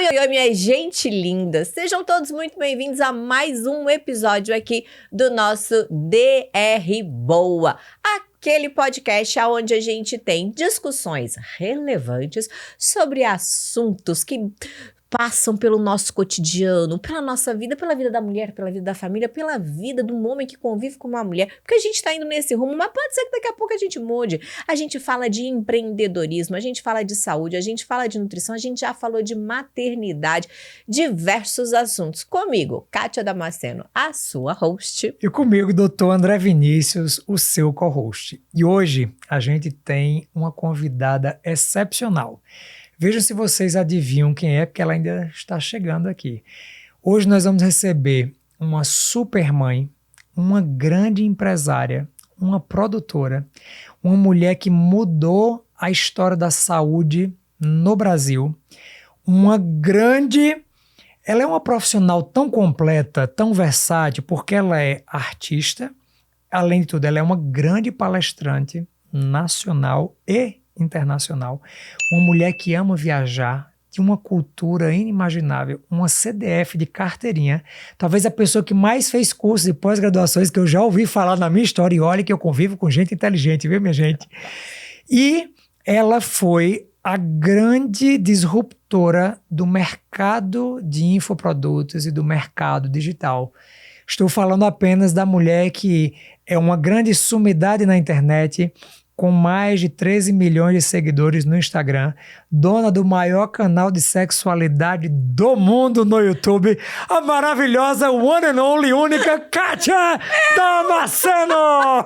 Oi, oi, minha gente linda! Sejam todos muito bem-vindos a mais um episódio aqui do nosso DR Boa, aquele podcast onde a gente tem discussões relevantes sobre assuntos que passam pelo nosso cotidiano, pela nossa vida, pela vida da mulher, pela vida da família, pela vida do homem que convive com uma mulher, porque a gente tá indo nesse rumo, mas pode ser que daqui a pouco a gente mude. A gente fala de empreendedorismo, a gente fala de saúde, a gente fala de nutrição, a gente já falou de maternidade, diversos assuntos. Comigo, Kátia Damasceno, a sua host. E comigo, Dr. André Vinícius, o seu co-host. E hoje a gente tem uma convidada excepcional. Vejam se vocês adivinham quem é, porque ela ainda está chegando aqui. Hoje nós vamos receber uma super mãe, uma grande empresária, uma produtora, uma mulher que mudou a história da saúde no Brasil, ela é uma profissional tão completa, tão versátil, porque ela é artista, além de tudo, ela é uma grande palestrante nacional e internacional, uma mulher que ama viajar, de uma cultura inimaginável, uma CDF de carteirinha, talvez a pessoa que mais fez cursos e pós-graduações que eu já ouvi falar na minha história, e olha que eu convivo com gente inteligente, viu, minha gente? E ela foi a grande disruptora do mercado de infoprodutos e do mercado digital. Estou falando apenas da mulher que é uma grande sumidade na internet, com mais de 13 milhões de seguidores no Instagram, dona do maior canal de sexualidade do mundo no YouTube, a maravilhosa, one and only, única Kátia Damasceno!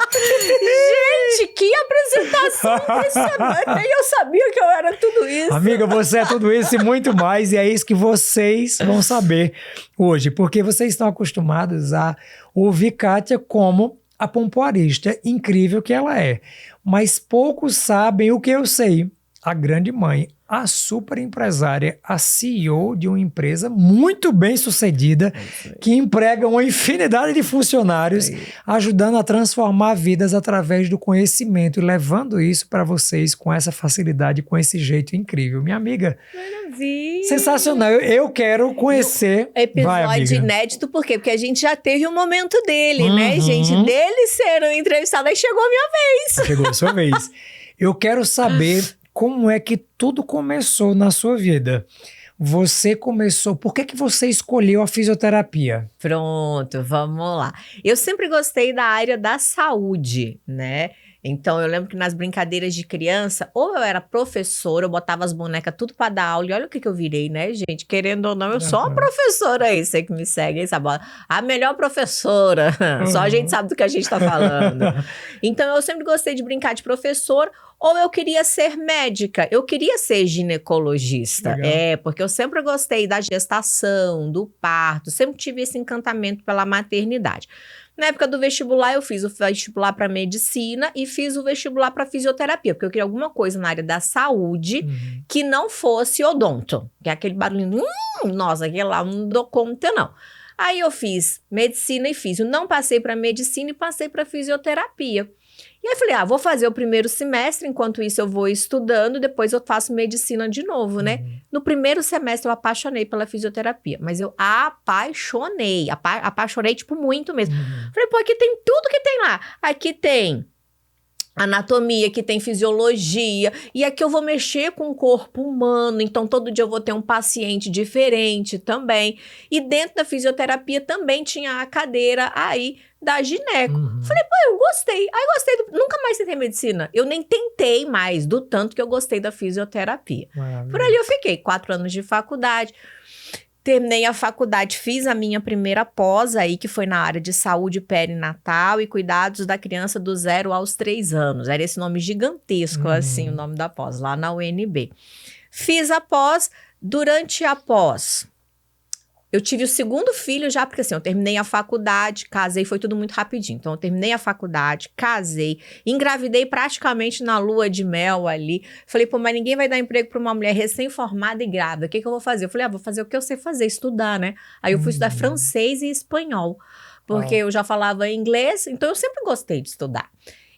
Gente, que apresentação impressionante! Nem eu sabia que eu era tudo isso. Amiga, você é tudo isso e muito mais, e é isso que vocês vão saber hoje, porque vocês estão acostumados a ouvir Kátia como a pompoarista incrível que ela é. Mas poucos sabem o que eu sei. A grande mãe, a super empresária, a CEO de uma empresa muito bem sucedida, que emprega uma infinidade de funcionários, ajudando a transformar vidas através do conhecimento e levando isso para vocês com essa facilidade, com esse jeito incrível. Minha amiga, maravilha! Sensacional. Eu quero conhecer. Episódio inédito, por quê? Porque a gente já teve um momento dele, né, gente? Dele ser um entrevistado, aí chegou a minha vez. Chegou a sua vez. Eu quero saber como é que tudo começou na sua vida. Você começou... Por que você escolheu a fisioterapia? Pronto, vamos lá. Eu sempre gostei da área da saúde, né? Então, eu lembro que nas brincadeiras de criança, ou eu era professora, eu botava as bonecas tudo pra dar aula, e olha o que eu virei, né, gente? Querendo ou não, eu sou uma professora aí, você que me segue aí, sabe? A melhor professora, só a gente sabe do que a gente tá falando. Então, eu sempre gostei de brincar de professor, ou eu queria ser médica, eu queria ser ginecologista. Legal. Porque eu sempre gostei da gestação, do parto, sempre tive esse encantamento pela maternidade. Na época do vestibular, eu fiz o vestibular para medicina e fiz o vestibular para fisioterapia, porque eu queria alguma coisa na área da saúde que não fosse odonto, que é aquele barulhinho, nossa, aquele lá não dou conta, não. Aí eu fiz medicina e físio, não passei para medicina e passei para fisioterapia. E aí eu falei, vou fazer o primeiro semestre, enquanto isso eu vou estudando, depois eu faço medicina de novo, né? No primeiro semestre eu apaixonei pela fisioterapia, mas eu apaixonei, tipo muito mesmo. Falei, pô, aqui tem tudo que tem lá. Aqui tem anatomia, aqui tem fisiologia, e aqui eu vou mexer com o corpo humano, então todo dia eu vou ter um paciente diferente também. E dentro da fisioterapia também tinha a cadeira aí da gineco. Falei, pô, eu gostei. Aí gostei, nunca mais tentei medicina. Eu nem tentei mais, do tanto que eu gostei da fisioterapia. Maravilha. Por ali eu fiquei 4 anos de faculdade. Terminei a faculdade, fiz a minha primeira pós aí, que foi na área de saúde perinatal e cuidados da criança do 0 aos 3 anos. Era esse nome gigantesco, assim, o nome da pós, lá na UNB. Fiz a pós. Durante a pós, eu tive o segundo filho já, porque assim, eu terminei a faculdade, casei, foi tudo muito rapidinho. Então, eu terminei a faculdade, casei, engravidei praticamente na lua de mel ali. Falei, pô, mas ninguém vai dar emprego para uma mulher recém-formada e grávida. O que eu vou fazer? Eu falei, vou fazer o que eu sei fazer, estudar, né? Aí eu fui estudar francês e espanhol, porque eu já falava inglês, então eu sempre gostei de estudar.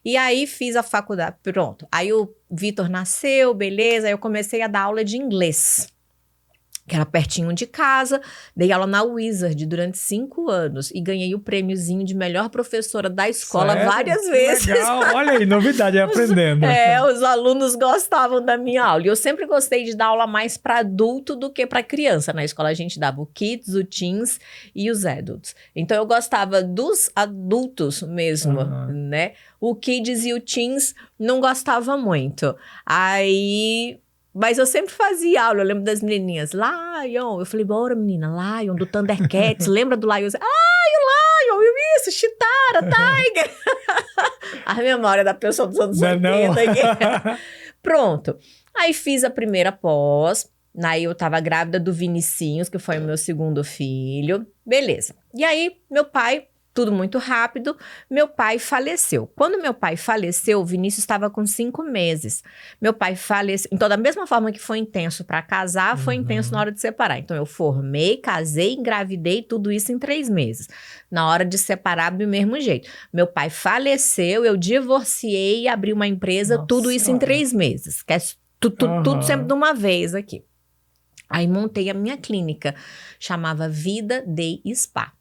E aí fiz a faculdade, pronto. Aí o Vitor nasceu, beleza, aí eu comecei a dar aula de inglês. que era pertinho de casa. Dei aula na Wizard durante 5 anos e ganhei o prêmiozinho de melhor professora da escola. Sério? Várias Que vezes. legal, olha aí, novidade, aprendendo. Os alunos gostavam da minha aula. E eu sempre gostei de dar aula mais para adulto do que para criança. Na escola a gente dava o Kids, o Teens e os Adults. Então eu gostava dos adultos mesmo, né? O Kids e o Teens não gostava muito. Mas eu sempre fazia aula, eu lembro das menininhas, Lion, eu falei, bora menina, Lion, do Thundercats, lembra do Lion? O Lion, isso, Chitara, Tiger. A memória da pessoa dos anos 80 aqui. Pronto, aí fiz a primeira pós, aí eu tava grávida do Vinicinhos, que foi o meu segundo filho, beleza. E aí, meu pai... Tudo muito rápido, meu pai faleceu. Quando meu pai faleceu, o Vinícius estava com 5 meses. Meu pai faleceu. Então, da mesma forma que foi intenso para casar, foi intenso na hora de separar. Então, eu formei, casei, engravidei, tudo isso em 3 meses. Na hora de separar, do mesmo jeito. Meu pai faleceu, eu divorciei e abri uma empresa, tudo isso em 3 meses. Tudo sempre de uma vez aqui. Aí, montei a minha clínica, chamava Vida Day Spa.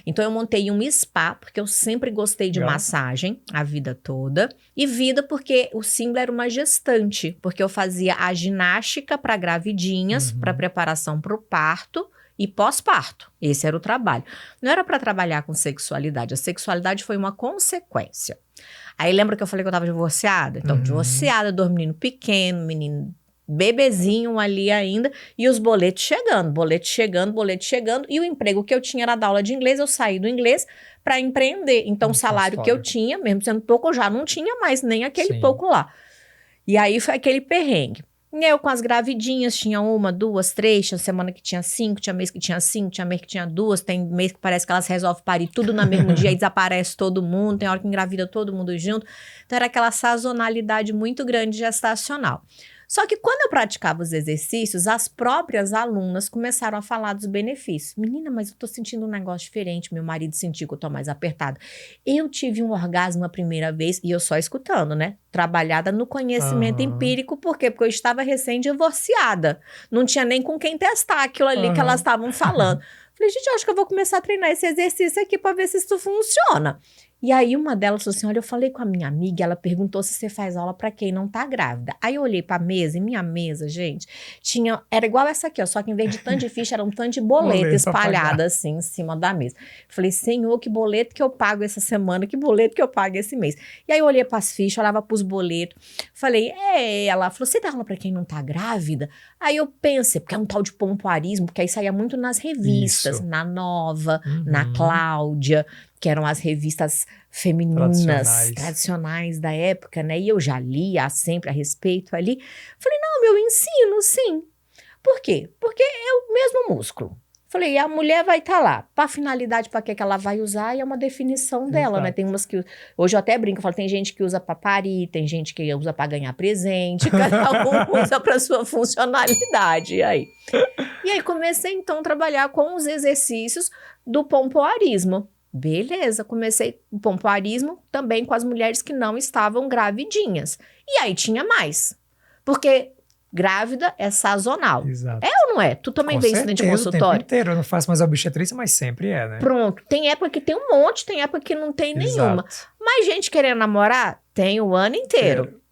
Então, eu montei um spa, porque eu sempre gostei de massagem a vida toda. E vida, porque o símbolo era uma gestante. Porque eu fazia a ginástica para gravidinhas, para preparação para o parto e pós-parto. Esse era o trabalho. Não era para trabalhar com sexualidade. A sexualidade foi uma consequência. Aí, lembra que eu falei que eu estava divorciada? Então, divorciada, dois meninos pequenos, menino... bebezinho ali ainda, e os boletos chegando, e o emprego que eu tinha era dar aula de inglês, eu saí do inglês para empreender, então o salário que eu tinha, mesmo sendo pouco, eu já não tinha mais nem aquele pouco lá, e aí foi aquele perrengue. E eu com as gravidinhas, tinha 1, 2, 3, tinha semana que tinha 5, tinha mês que tinha 5, tinha mês que tinha 2, tem mês que parece que elas resolvem parir tudo no mesmo dia e desaparece todo mundo, tem hora que engravida todo mundo junto, então era aquela sazonalidade muito grande gestacional. Só que quando eu praticava os exercícios, as próprias alunas começaram a falar dos benefícios. Menina, mas eu tô sentindo um negócio diferente, meu marido sentiu que eu tô mais apertada. Eu tive um orgasmo a primeira vez, e eu só escutando, né? Trabalhada no conhecimento empírico, por quê? Porque eu estava recém-divorciada. Não tinha nem com quem testar aquilo ali que elas estavam falando. Falei, gente, eu acho que eu vou começar a treinar esse exercício aqui para ver se isso funciona. E aí uma delas falou assim, olha, eu falei com a minha amiga, ela perguntou se você faz aula para quem não tá grávida. Aí eu olhei pra mesa, e minha mesa, gente, era igual essa aqui, ó, só que em vez de tanto de ficha, era um tanto de boleta espalhada assim em cima da mesa. Falei, Senhor, que boleto que eu pago essa semana, que boleto que eu pago esse mês. E aí eu olhei pras fichas, olhava pros boletos, falei, ela falou, você dá aula pra quem não tá grávida? Aí eu pensei, porque é um tal de pompoarismo, porque aí saía muito nas revistas, na Nova, na Cláudia, que eram as revistas femininas tradicionais da época, né? E eu já lia sempre a respeito ali. Falei, não, eu ensino, sim. Por quê? Porque é o mesmo músculo. Falei, a mulher vai estar lá. Para finalidade, para que ela vai usar, e é uma definição dela, né? Tem umas que... Hoje eu até brinco, eu falo, tem gente que usa para parir, tem gente que usa para ganhar presente, cada um usa para sua funcionalidade. E aí comecei, então, a trabalhar com os exercícios do pompoarismo. Beleza, comecei o pompoarismo também com as mulheres que não estavam gravidinhas. E aí tinha mais. Porque grávida é sazonal. Exato. É ou não é? Tu também vê isso dentro de consultório? O tempo inteiro. Eu não faço mais obstetrícia, mas sempre é, né? Pronto. Tem época que tem um monte, tem época que não tem nenhuma. Mas gente querendo namorar, tem o ano inteiro.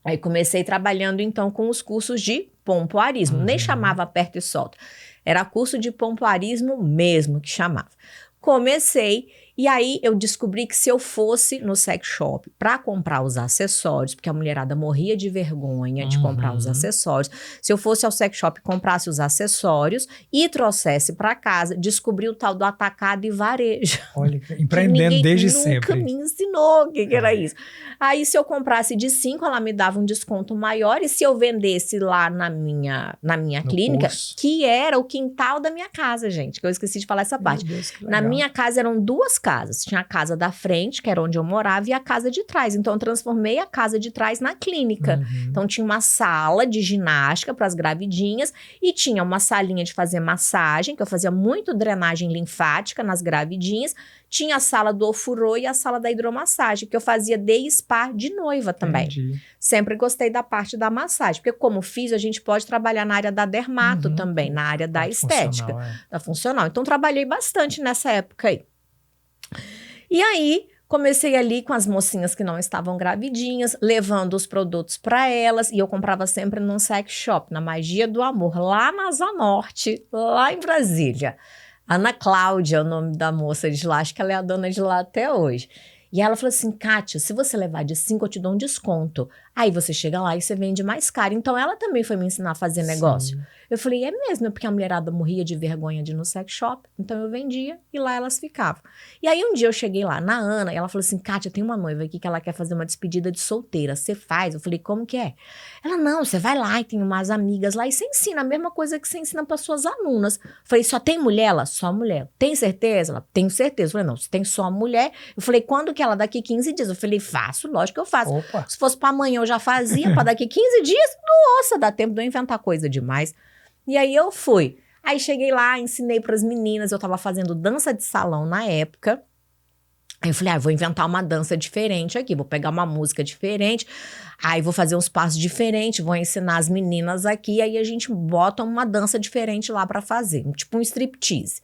Aí comecei trabalhando então com os cursos de pompoarismo. Nem chamava aperta e solta. Era curso de pompoarismo mesmo que chamava. Comecei, e aí eu descobri que se eu fosse no sex shop para comprar os acessórios, porque a mulherada morria de vergonha de comprar os acessórios, se eu fosse ao sex shop e comprasse os acessórios e trouxesse para casa, descobri o tal do atacado e varejo. Olha, empreendendo desde sempre. Nunca me ensinou o que era isso. Aí se eu comprasse de 5, ela me dava um desconto maior, e se eu vendesse lá na minha clínica, que era o quintal da minha casa, gente, que eu esqueci de falar essa parte. Deus, na minha casa eram 2 casas. Tinha a casa da frente, que era onde eu morava, e a casa de trás. Então, eu transformei a casa de trás na clínica. Então, tinha uma sala de ginástica para as gravidinhas e tinha uma salinha de fazer massagem, que eu fazia muito drenagem linfática nas gravidinhas. Tinha a sala do ofurô e a sala da hidromassagem, que eu fazia day spa de noiva também. Entendi. Sempre gostei da parte da massagem, porque como fiz, a gente pode trabalhar na área da dermato também, na área da estética, da funcional. Então, trabalhei bastante nessa época aí. E aí, comecei ali com as mocinhas que não estavam gravidinhas, levando os produtos para elas, e eu comprava sempre num sex shop, na Magia do Amor, lá na Asa Norte, lá em Brasília. Ana Cláudia é o nome da moça de lá, acho que ela é a dona de lá até hoje. E ela falou assim, Kátia, se você levar de 5, eu te dou um desconto. Aí você chega lá e você vende mais caro. Então, ela também foi me ensinar a fazer negócio. Eu falei, é mesmo, porque a mulherada morria de vergonha de ir no sex shop. Então, eu vendia e lá elas ficavam. E aí, um dia eu cheguei lá na Ana e ela falou assim, Kátia, tem uma noiva aqui que ela quer fazer uma despedida de solteira. Você faz? Eu falei, como que é? Ela, não, você vai lá e tem umas amigas lá e você ensina a mesma coisa que você ensina para suas alunas. Eu falei, só tem mulher? Ela, só mulher. Tem certeza? Ela, tenho certeza. Eu falei, não, se tem só mulher. Eu falei, quando que ela? Daqui 15 dias. Eu falei, faço, lógico que eu faço. Opa. Se fosse para amanhã eu já fazia, para daqui 15 dias, nossa, dá tempo de eu inventar coisa demais. E aí eu fui. Aí cheguei lá, ensinei para as meninas, eu tava fazendo dança de salão na época. Aí eu falei, vou inventar uma dança diferente aqui, vou pegar uma música diferente, aí vou fazer uns passos diferentes, vou ensinar as meninas aqui, aí a gente bota uma dança diferente lá para fazer, tipo um striptease.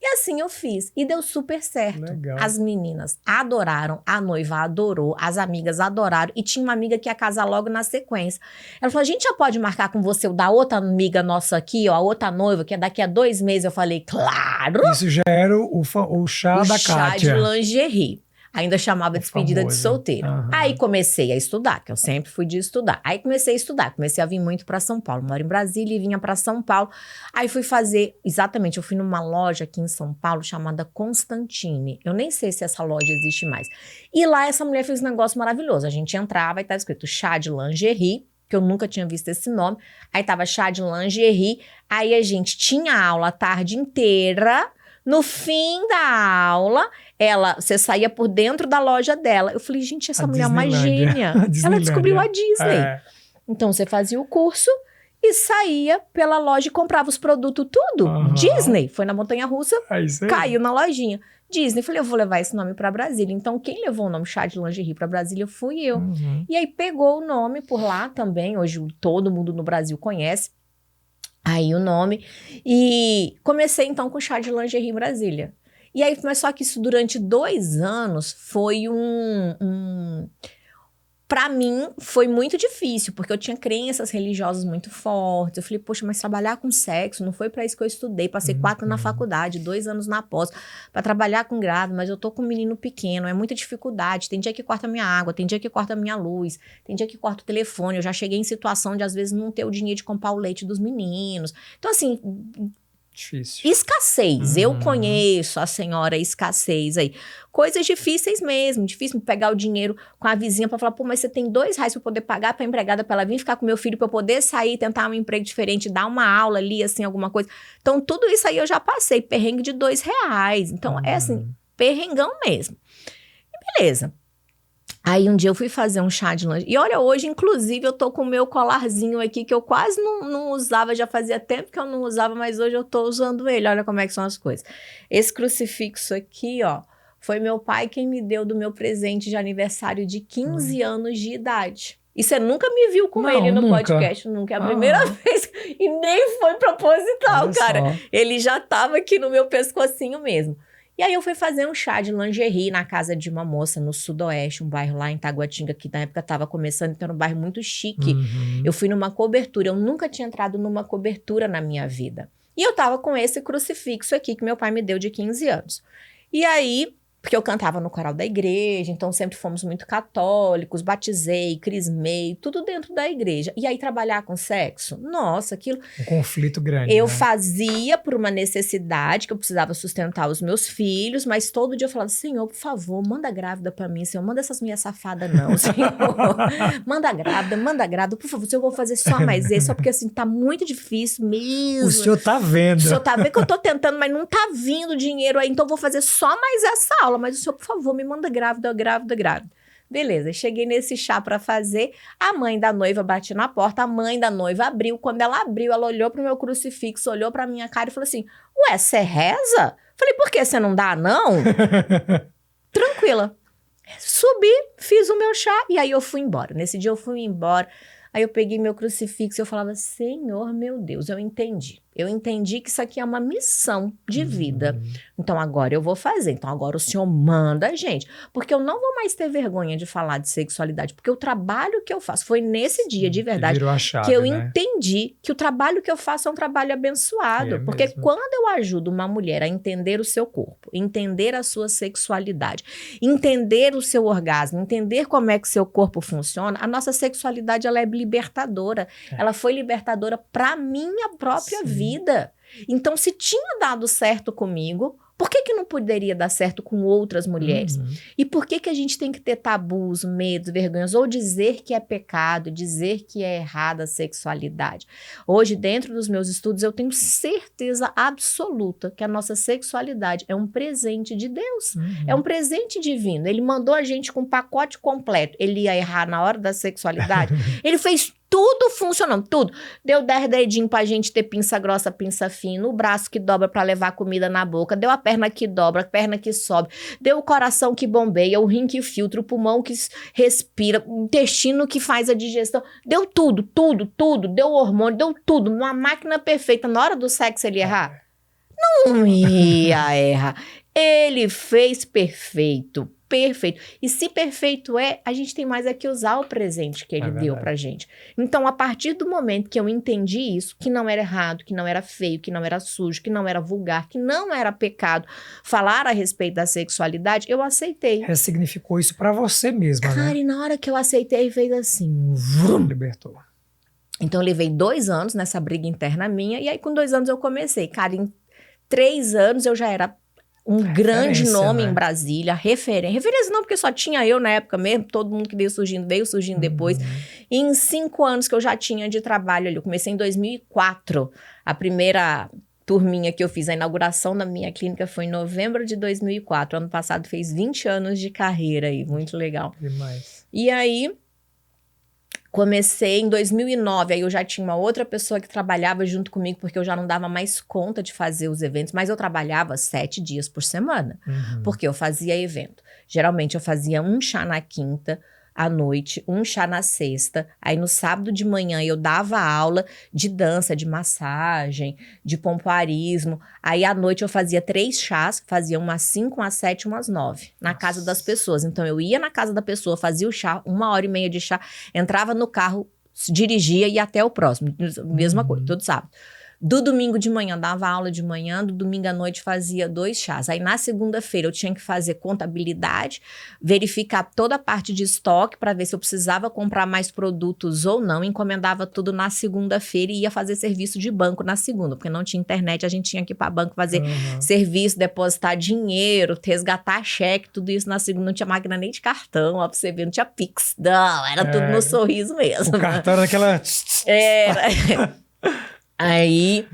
E assim eu fiz, e deu super certo. Legal. As meninas adoraram, a noiva adorou, as amigas adoraram, e tinha uma amiga que ia casar logo na sequência. Ela falou, a gente já pode marcar com você o da outra amiga nossa aqui, ó, a outra noiva, que é daqui a 2 meses. Eu falei, claro! Isso já era o chá da chá Kátia. de lingerie. Ainda chamava despedida de famoso. solteira. Aí comecei a estudar, que eu sempre fui de estudar. Aí comecei a estudar, comecei a vir muito para São Paulo. Moro em Brasília e vinha para São Paulo. Aí fui fazer, exatamente, eu fui numa loja aqui em São Paulo chamada Constantine. Eu nem sei se essa loja existe mais. E lá essa mulher fez um negócio maravilhoso. A gente entrava e estava escrito chá de lingerie, que eu nunca tinha visto esse nome. Aí tava chá de lingerie. Aí a gente tinha aula a tarde inteira. No fim da aula, você saía por dentro da loja dela. Eu falei, gente, essa mulher é uma gênia. Ela descobriu a Disney. Então, você fazia o curso e saía pela loja e comprava os produtos tudo. Disney, foi na montanha-russa, caiu na lojinha. Disney, falei, eu vou levar esse nome pra Brasília. Então, quem levou o nome chá de lingerie pra Brasília fui eu. E aí, pegou o nome por lá também. Hoje, todo mundo no Brasil conhece. Aí o nome, e comecei então com chá de lingerie em Brasília. E aí, mas só que isso durante 2 anos foi pra mim, foi muito difícil, porque eu tinha crenças religiosas muito fortes. Eu falei, poxa, mas trabalhar com sexo não foi pra isso que eu estudei. Passei 4 na faculdade, 2 anos na pós, pra trabalhar com grávida, mas eu tô com um menino pequeno, é muita dificuldade. Tem dia que corta minha água, tem dia que corta minha luz, tem dia que corta o telefone. Eu já cheguei em situação de, às vezes, não ter o dinheiro de comprar o leite dos meninos. Então, assim... Difícil. Escassez, eu conheço a senhora escassez aí. Coisas difíceis mesmo, difícil pegar o dinheiro com a vizinha pra falar, pô, mas você tem R$2 pra eu poder pagar pra empregada pra ela vir ficar com meu filho, pra eu poder sair, tentar um emprego diferente, dar uma aula ali, assim, alguma coisa. Então, tudo isso aí eu já passei, perrengue de R$2. Então, é assim, perrengão mesmo. E beleza. Aí um dia eu fui fazer um chá de lingerie. E olha, hoje, inclusive, eu tô com o meu colarzinho aqui, que eu quase não usava, já fazia tempo que eu não usava, mas hoje eu tô usando ele. Olha como é que são as coisas. Esse crucifixo aqui, ó, foi meu pai quem me deu do meu presente de aniversário de 15 anos de idade. E você nunca me viu com ele no podcast, nunca. É a primeira vez. E nem foi proposital, olha, cara. Só. Ele já tava aqui no meu pescocinho mesmo. E aí eu fui fazer um chá de lingerie na casa de uma moça no Sudoeste, um bairro lá em Taguatinga, que na época estava começando, então era um bairro muito chique. Eu fui numa cobertura, eu nunca tinha entrado numa cobertura na minha vida. E eu tava com esse crucifixo aqui que meu pai me deu de 15 anos. E aí, porque eu cantava no coral da igreja, então sempre fomos muito católicos, batizei, crismei, tudo dentro da igreja. E aí trabalhar com sexo, nossa, aquilo... Um conflito grande, eu fazia por uma necessidade, que eu precisava sustentar os meus filhos, mas todo dia eu falava, Senhor, por favor, manda grávida pra mim, Senhor, manda essas mulheres safadas não, Senhor. manda grávida, por favor, eu vou fazer só mais esse, só porque assim, tá muito difícil mesmo. O senhor tá vendo. O senhor tá vendo que eu tô tentando, mas não tá vindo dinheiro aí, então eu vou fazer só mais essa aula. mas o senhor, por favor, me manda grávida. Beleza, cheguei nesse chá pra fazer, a mãe da noiva bate na porta, a mãe da noiva abriu, quando ela abriu, ela olhou pro meu crucifixo, olhou pra minha cara e falou assim, ué, você reza? Falei, por que você não dá, não? Tranquila. Subi, fiz o meu chá e aí eu fui embora. Nesse dia eu fui embora, aí eu peguei meu crucifixo e eu falava, Senhor, meu Deus, eu entendi. Eu entendi que isso aqui é uma missão de vida. Então agora eu vou fazer. Então agora o Senhor manda a gente. Porque eu não vou mais ter vergonha de falar de sexualidade. Porque o trabalho que eu faço foi nesse dia, de verdade, que eu entendi que o trabalho que eu faço é um trabalho abençoado. Porque mesmo. quando eu ajudo uma mulher a entender o seu corpo, entender a sua sexualidade, entender o seu orgasmo, entender como é que seu corpo funciona, a nossa sexualidade ela é libertadora. Ela foi libertadora para minha própria vida. Então, se tinha dado certo comigo, por que não poderia dar certo com outras mulheres? E por que a gente tem que ter tabus, medos, vergonhas, ou dizer que é pecado, dizer que é errada a sexualidade? Hoje, dentro dos meus estudos, eu tenho certeza absoluta que a nossa sexualidade é um presente de Deus. É um presente divino. Ele mandou a gente com um pacote completo. Ele ia errar na hora da sexualidade? Ele fez tudo funcionando, tudo. Deu 10 dedinhos pra gente ter pinça grossa, pinça fina, o braço que dobra pra levar comida na boca, deu a perna que dobra, a perna que sobe, deu o coração que bombeia, o rim que filtra, o pulmão que respira, o intestino que faz a digestão, deu tudo, deu hormônio, deu tudo, uma máquina perfeita. Na hora do sexo ele ia errar? Não ia errar. Ele fez perfeito. E se perfeito é, a gente tem mais é que usar o presente que ele deu pra gente. Então, a partir do momento que eu entendi isso, que não era errado, que não era feio, que não era sujo, que não era vulgar, que não era pecado falar a respeito da sexualidade, eu aceitei. Ressignificou isso pra você mesma, Cara, né? e na hora que eu aceitei, fez assim... Libertou. Então, eu levei 2 anos nessa briga interna minha, e aí com 2 anos eu comecei. Cara, em 3 anos eu já era um grande nome, né? Em Brasília, referência não, porque só tinha eu na época mesmo, todo mundo que veio surgindo depois. E em 5 anos que eu já tinha de trabalho ali, eu comecei em 2004, a primeira turminha que eu fiz, a inauguração da minha clínica foi em novembro de 2004, ano passado fez 20 anos de carreira aí, muito legal. Demais. E aí... comecei em 2009, aí eu já tinha uma outra pessoa que trabalhava junto comigo, porque eu já não dava mais conta de fazer os eventos, mas eu trabalhava 7 dias por semana, porque eu fazia evento. Geralmente eu fazia um chá na quinta, à noite, um chá na sexta, aí no sábado de manhã eu dava aula de dança, de massagem, de pompoarismo, aí à noite eu fazia 3 chás, fazia umas 5, umas 7, umas 9, na casa das pessoas. Então eu ia na casa da pessoa, fazia o chá, 1h30 de chá, entrava no carro, dirigia e ia até o próximo, mesma coisa, todo sábado. Do domingo de manhã, dava aula de manhã, do domingo à noite fazia 2 chás. Aí na segunda-feira eu tinha que fazer contabilidade, verificar toda a parte de estoque para ver se eu precisava comprar mais produtos ou não. Encomendava tudo na segunda-feira e ia fazer serviço de banco na segunda, porque não tinha internet, a gente tinha que ir para banco fazer serviço, depositar dinheiro, resgatar cheque, tudo isso na segunda. Não tinha máquina nem de cartão, ó, pra você ver, não tinha Pix, não, era tudo no sorriso mesmo. O cartão era aquela... Era... Aí,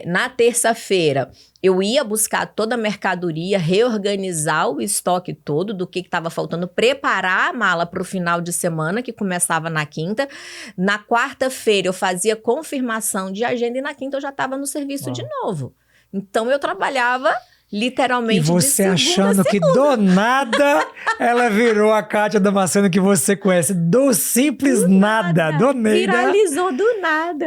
na terça-feira, eu ia buscar toda a mercadoria, reorganizar o estoque todo do que estava faltando, preparar a mala para o final de semana, que começava na quinta. Na quarta-feira, eu fazia confirmação de agenda e na quinta eu já estava no serviço de novo. Então, eu trabalhava... literalmente. E você achando que do nada ela virou a Kátia Damasceno que você conhece. Do simples nada. Do Neida. Viralizou do nada.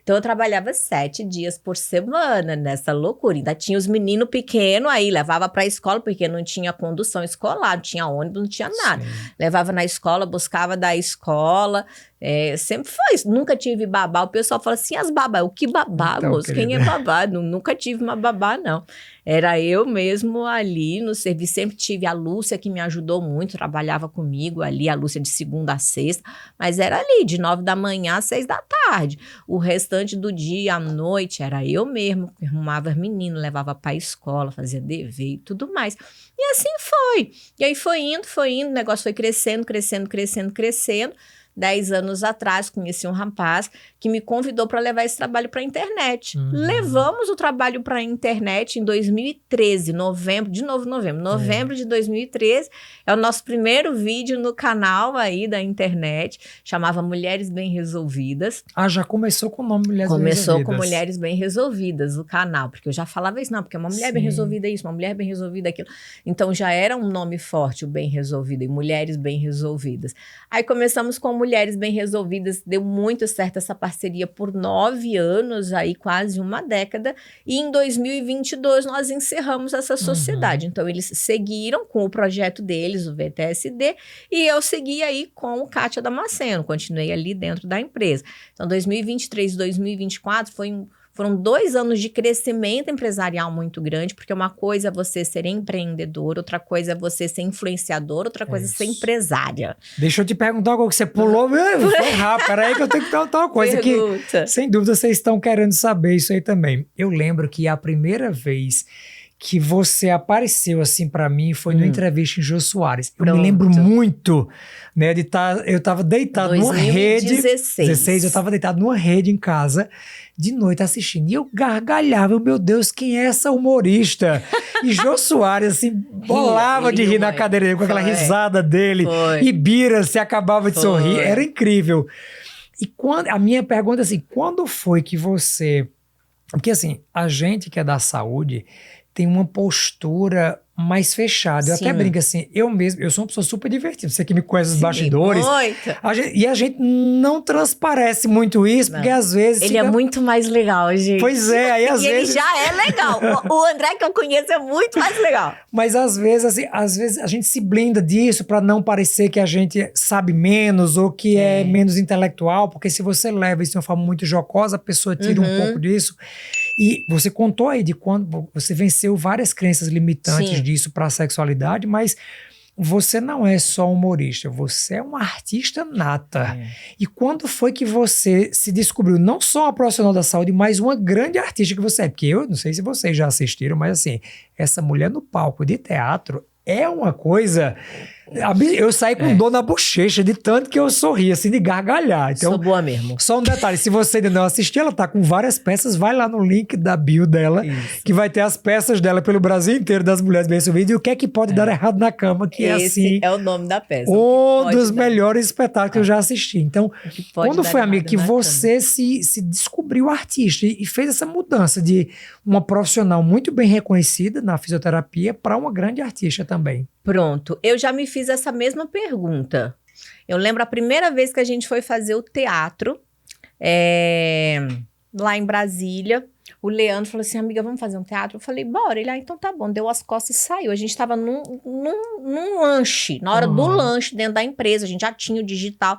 Então eu trabalhava 7 dias por semana nessa loucura. Ainda tinha os meninos pequenos aí, levava pra escola, porque não tinha condução escolar, não tinha ônibus, não tinha nada. Sim. Levava na escola, buscava da escola. Sempre foi isso. Nunca tive babá. O pessoal fala assim, as babá. O que babá, então, moço? Querida. Quem é babá? Nunca tive uma babá, não. Era eu mesmo ali no serviço. Sempre tive a Lúcia, que me ajudou muito, trabalhava comigo ali, a Lúcia de segunda a sexta, mas era ali, de 9 da manhã às 6 da tarde. O restante do dia, à noite, era eu mesmo, que arrumava as meninas, levava para a escola, fazia dever e tudo mais. E assim foi. E aí foi indo, o negócio foi crescendo. 10 anos atrás, conheci um rapaz que me convidou para levar esse trabalho para a internet. Levamos o trabalho para a internet em 2013, novembro de 2013. É o nosso primeiro vídeo no canal aí da internet, chamava Mulheres Bem Resolvidas. Ah, já começou com o nome Mulheres Bem Resolvidas. Começou com Mulheres Bem Resolvidas, o canal, porque eu já falava isso, não, porque uma mulher bem resolvida é isso, uma mulher bem resolvida é aquilo. Então já era um nome forte, o Bem Resolvido, e Mulheres Bem Resolvidas. Aí começamos com Mulheres Bem Resolvidas, deu muito certo essa parceria por 9 anos, aí quase uma década, e em 2022 nós encerramos essa sociedade. Então eles seguiram com o projeto deles, o VTSD, e eu segui aí com o Kátia Damasceno, continuei ali dentro da empresa. Então 2023 e 2024 foram 2 anos de crescimento empresarial muito grande, porque uma coisa é você ser empreendedor, outra coisa é você ser influenciador, outra coisa é ser empresária. Deixa eu te perguntar algo que você pulou. Foi rápido, peraí que eu tenho que perguntar uma coisa que, sem dúvida, vocês estão querendo saber isso aí também. Eu lembro que a primeira vez que você apareceu assim pra mim foi numa entrevista em Jô Soares. Eu me lembro muito, né, de estar... Eu tava deitado numa rede... 2016, eu tava deitado numa rede em casa, de noite assistindo, e eu gargalhava, meu Deus, quem é essa humorista? E Jô Soares, assim, bolava de rir na cadeira dele, com aquela risada dele, e Bira se acabava de sorrir, era incrível. E a minha pergunta é assim, quando foi que você... Porque assim, a gente que é da saúde tem uma postura mais fechada. Eu até brinco assim, eu sou uma pessoa super divertida. Você que me conhece os bastidores. E a gente não transparece muito isso, porque às vezes... Ele é muito mais legal, gente. Pois é, aí às vezes... ele já é legal. O André que eu conheço é muito mais legal. Mas às vezes, assim, a gente se blinda disso para não parecer que a gente sabe menos ou que é menos intelectual, porque se você leva isso de uma forma muito jocosa, a pessoa tira um pouco disso. E você contou aí de quando você venceu várias crenças limitantes disso para a sexualidade, mas você não é só humorista, você é uma artista nata. E quando foi que você se descobriu não só uma profissional da saúde, mas uma grande artista que você é? Porque eu não sei se vocês já assistiram, mas assim, essa mulher no palco de teatro é uma coisa... Eu saí com dor na bochecha de tanto que eu sorri, assim, de gargalhar. Então, sou boa mesmo. Só um detalhe, se você ainda não assistiu, ela tá com várias peças, vai lá no link da bio dela, que vai ter as peças dela pelo Brasil inteiro, das Mulheres Bem Resolvidas, e o que é que pode dar errado na cama, que Esse é assim... é o nome da peça. Um dos melhores espetáculos que eu já assisti. Então, quando foi, amiga, que você se descobriu artista e fez essa mudança de uma profissional muito bem reconhecida na fisioterapia para uma grande artista também? Pronto, eu já me fiz essa mesma pergunta. Eu lembro a primeira vez que a gente foi fazer o teatro, lá em Brasília. O Leandro falou assim, amiga, vamos fazer um teatro? Eu falei, bora. Ele, então tá bom. Deu as costas e saiu. A gente tava num lanche, na hora do lanche, dentro da empresa. A gente já tinha o digital.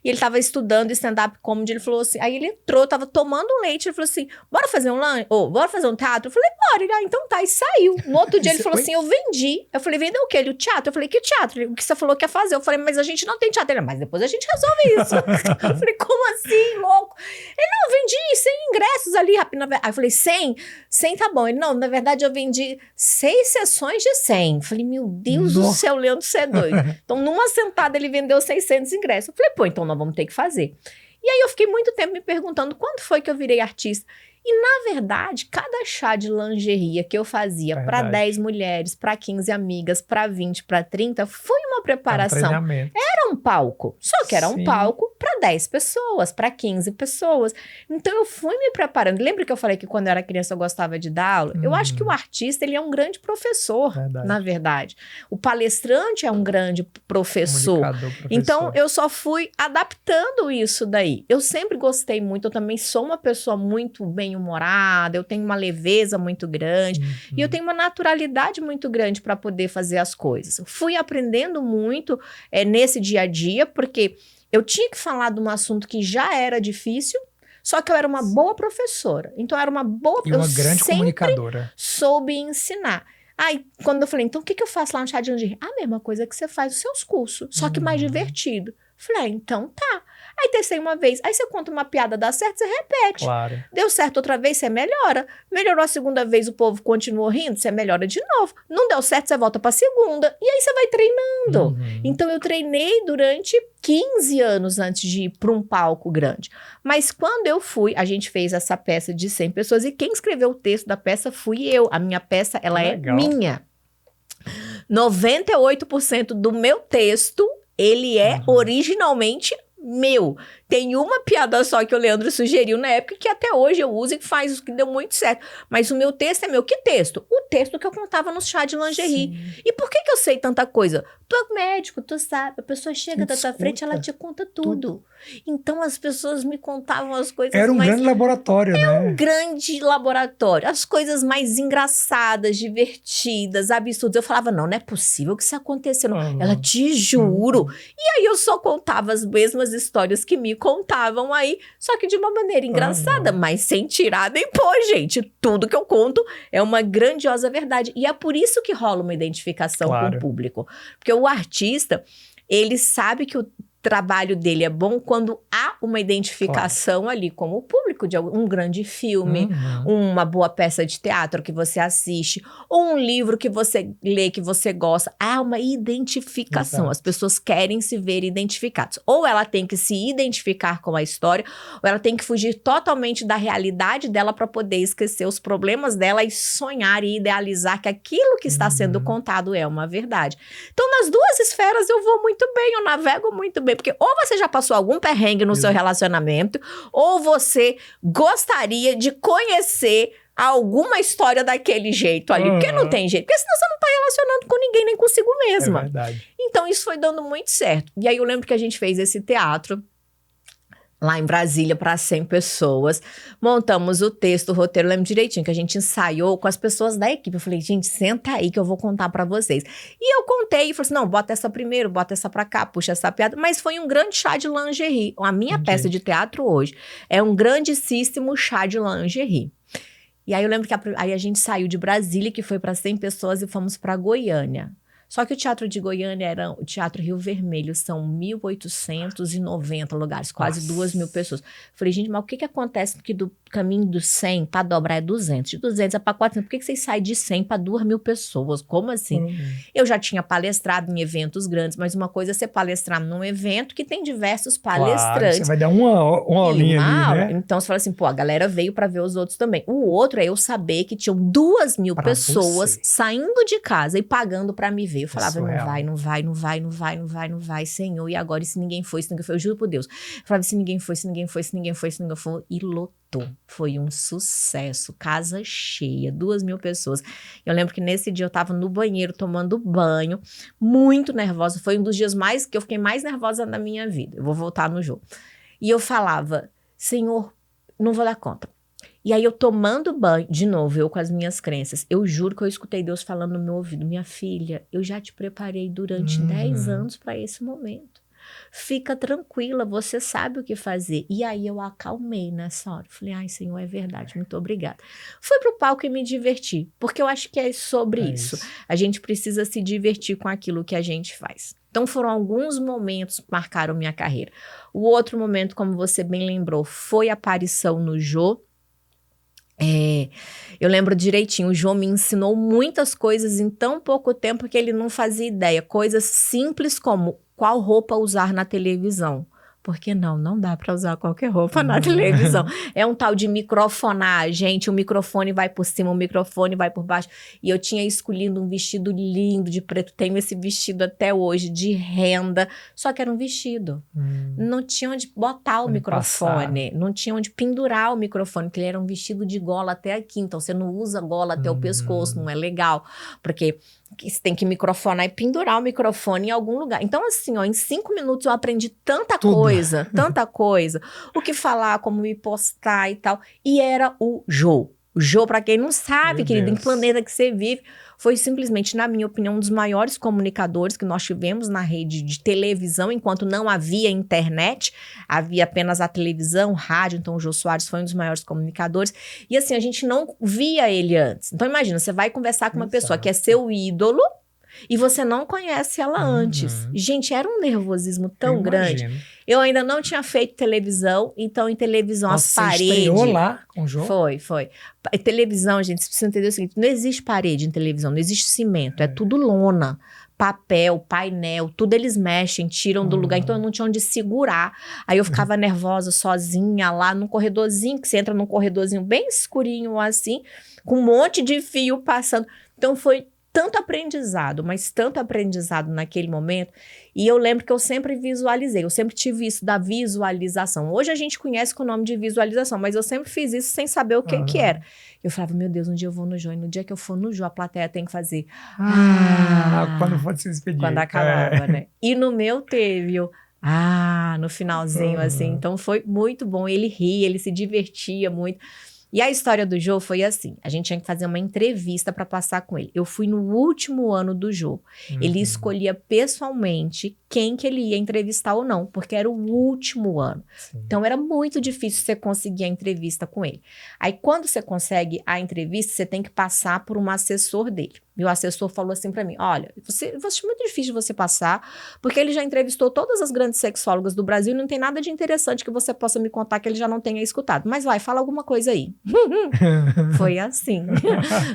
E ele tava estudando stand-up comedy, ele falou assim, aí ele entrou, tava tomando um leite, ele falou assim, bora fazer um lanche? Bora fazer um teatro? Eu falei, bora. Ele, então tá, e saiu. No outro dia ele falou assim, eu vendi. Eu falei, vendeu o quê? Ele, o teatro? Eu falei, que teatro? Ele, o que você falou que ia fazer? Eu falei, mas a gente não tem teatro. Ele, mas depois a gente resolve isso. Eu falei, como assim, louco? Ele, não, eu vendi 100 ingressos ali, rápido. Aí eu falei, 100? 100 tá bom. Ele, não, na verdade eu vendi 6 sessões de 100. Eu falei, meu Deus do céu, Leandro, você é doido. Então, numa sentada ele vendeu 600 ingressos. Eu falei, pô, então nós vamos ter que fazer. E aí eu fiquei muito tempo me perguntando quando foi que eu virei artista. E, na verdade, cada chá de lingerie que eu fazia para 10 mulheres, para 15 amigas, para 20, para 30, foi uma preparação. Era um palco, só que era um palco para 10 pessoas, para 15 pessoas. Então, eu fui me preparando. Lembra que eu falei que quando eu era criança eu gostava de dar aula? Eu acho que o artista, ele é um grande professor, na verdade. O palestrante é um grande professor. Então, eu só fui adaptando isso daí. Eu sempre gostei muito, eu também sou uma pessoa muito bem-humorada, eu tenho uma leveza muito grande e eu tenho uma naturalidade muito grande para poder fazer as coisas. Fui aprendendo muito nesse dia a dia, porque eu tinha que falar de um assunto que já era difícil, só que eu era uma boa professora. Então, eu era uma boa... E uma grande comunicadora. Soube ensinar. Aí, quando eu falei, então o que eu faço lá no chá de lingerie? A mesma coisa que você faz nos seus cursos, só que mais divertido. Falei, então tá. Aí testei uma vez. Aí você conta uma piada, dá certo, você repete. Claro. Deu certo outra vez, você melhora. Melhorou a segunda vez, o povo continuou rindo, você melhora de novo. Não deu certo, você volta pra segunda. E aí você vai treinando. Então eu treinei durante 15 anos antes de ir para um palco grande. Mas quando eu fui, a gente fez essa peça de 100 pessoas e quem escreveu o texto da peça fui eu. A minha peça, ela Legal. é minha. 98% do meu texto, ele é originalmente meu. Tem uma piada só que o Leandro sugeriu na época que até hoje eu uso e faz que deu muito certo. Mas o meu texto é meu. Que texto? O texto que eu contava no chá de lingerie. Sim. E por que eu sei tanta coisa? Tu é médico, tu sabe. A pessoa chega da tua frente, ela te conta tudo. Então as pessoas me contavam as coisas Era um grande laboratório, né? um grande laboratório. As coisas mais engraçadas, divertidas, absurdas. Eu falava, não é possível que isso aconteceu. Não. Ela, te juro. E aí eu só contava as mesmas histórias que me contavam aí, só que de uma maneira engraçada, mas sem tirar nem pôr, gente. Tudo que eu conto é uma grandiosa verdade. E é por isso que rola uma identificação com o público. Porque o artista, ele sabe que o trabalho dele é bom quando há uma identificação ali como o público de um grande filme, uma boa peça de teatro que você assiste, ou um livro que você lê, que você gosta. Há uma identificação. As pessoas querem se ver identificadas. Ou ela tem que se identificar com a história, ou ela tem que fugir totalmente da realidade dela para poder esquecer os problemas dela e sonhar e idealizar que aquilo que está sendo contado é uma verdade. Então, nas duas esferas eu vou muito bem, eu navego muito bem. Porque ou você já passou algum perrengue no seu relacionamento, ou você gostaria de conhecer alguma história daquele jeito ali. Porque não tem jeito. Porque senão você não tá relacionando com ninguém, nem consigo mesma. É verdade. Então isso foi dando muito certo. E aí eu lembro que a gente fez esse teatro lá em Brasília para 100 pessoas, montamos o texto, o roteiro, eu lembro direitinho que a gente ensaiou com as pessoas da equipe. Eu falei, gente, senta aí que eu vou contar para vocês. E eu contei e falei assim, não, bota essa primeiro, bota essa para cá, puxa essa piada. Mas foi um grande chá de lingerie. A minha peça de teatro hoje é um grandíssimo chá de lingerie. E aí eu lembro que aí a gente saiu de Brasília, que foi para 100 pessoas, e fomos para Goiânia. Só que o Teatro de Goiânia era o Teatro Rio Vermelho, são 1.890 lugares, quase 2.000 pessoas. Falei, gente, mas o que acontece que do caminho do 100 para dobrar é 200, de 200 é para 400, por que vocês saem de 100 para 2.000 pessoas? Como assim? Eu já tinha palestrado em eventos grandes, mas uma coisa é você palestrar num evento que tem diversos palestrantes. Claro, você vai dar uma aulinha ali, né? Então você fala assim, pô, a galera veio para ver os outros também. O outro é eu saber que tinham 2.000 pessoas saindo de casa e pagando para me ver. Eu falava, não vai, Senhor, e agora, e se ninguém foi, eu juro por Deus. Eu falava, se ninguém foi, e lotou. Foi um sucesso, casa cheia, 2.000 pessoas. Eu lembro que nesse dia eu tava no banheiro tomando banho, muito nervosa, foi um dos dias que eu fiquei mais nervosa na minha vida. Eu vou voltar no jogo. E eu falava, Senhor, não vou dar conta. E aí eu tomando banho, de novo, eu com as minhas crenças, eu juro que eu escutei Deus falando no meu ouvido, minha filha, eu já te preparei durante 10 anos para esse momento. Fica tranquila, você sabe o que fazer. E aí eu acalmei nessa hora. Falei, ai, Senhor, é verdade, muito obrigada. Fui pro palco e me diverti, porque eu acho que é sobre isso. A gente precisa se divertir com aquilo que a gente faz. Então foram alguns momentos que marcaram minha carreira. O outro momento, como você bem lembrou, foi a aparição no Jô. Eu lembro direitinho, o João me ensinou muitas coisas em tão pouco tempo que ele não fazia ideia. Coisas simples como qual roupa usar na televisão. Porque não dá para usar qualquer roupa na televisão. É um tal de microfonar, gente, o microfone vai por cima, o microfone vai por baixo. E eu tinha escolhido um vestido lindo de preto, tenho esse vestido até hoje, de renda, só que era um vestido. Não tinha onde botar o microfone, não tinha onde pendurar o microfone, porque ele era um vestido de gola até aqui, então você não usa gola até o pescoço, não é legal, porque você tem que microfonar e pendurar o microfone em algum lugar. Então, assim, em 5 minutos eu aprendi tanta coisa. O que falar, como me postar e tal. E era o Jô. O Jô, pra quem não sabe, querido, em que planeta que você vive, foi simplesmente, na minha opinião, um dos maiores comunicadores que nós tivemos na rede de televisão, enquanto não havia internet, havia apenas a televisão, rádio, então o Jô Soares foi um dos maiores comunicadores, e assim, a gente não via ele antes. Então imagina, você vai conversar com uma pessoa que é seu ídolo, E você não conhece ela antes. Gente, era um nervosismo tão grande. Eu ainda não tinha feito televisão, então em televisão as paredes... Você estreou lá com o Jô? Foi. Televisão, gente, vocês precisam entender o seguinte, não existe parede em televisão, não existe cimento, é tudo lona. Papel, painel, tudo eles mexem, tiram do lugar, então eu não tinha onde segurar. Aí eu ficava nervosa sozinha lá num corredorzinho, que você entra num corredorzinho bem escurinho assim, com um monte de fio passando. Então foi tanto aprendizado, mas tanto aprendizado naquele momento. E eu lembro que eu sempre visualizei, eu sempre tive isso da visualização. Hoje a gente conhece com o nome de visualização, mas eu sempre fiz isso sem saber o que era. Eu falava, meu Deus, um dia eu vou no Jô, e no dia que eu for no Jô, a plateia tem que fazer... quando for se despedir. Quando acabava, né? E no meu teve no finalzinho, assim. Então foi muito bom. Ele ria, ele se divertia muito. E a história do Jô foi assim, a gente tinha que fazer uma entrevista para passar com ele. Eu fui no último ano do Jô. Ele escolhia pessoalmente quem que ele ia entrevistar ou não, porque era o último ano. Sim. Então era muito difícil você conseguir a entrevista com ele. Aí quando você consegue a entrevista, você tem que passar por um assessor dele. E o assessor falou assim para mim, olha, você acha muito difícil você passar, porque ele já entrevistou todas as grandes sexólogas do Brasil e não tem nada de interessante que você possa me contar que ele já não tenha escutado. Mas vai, fala alguma coisa aí. Foi assim.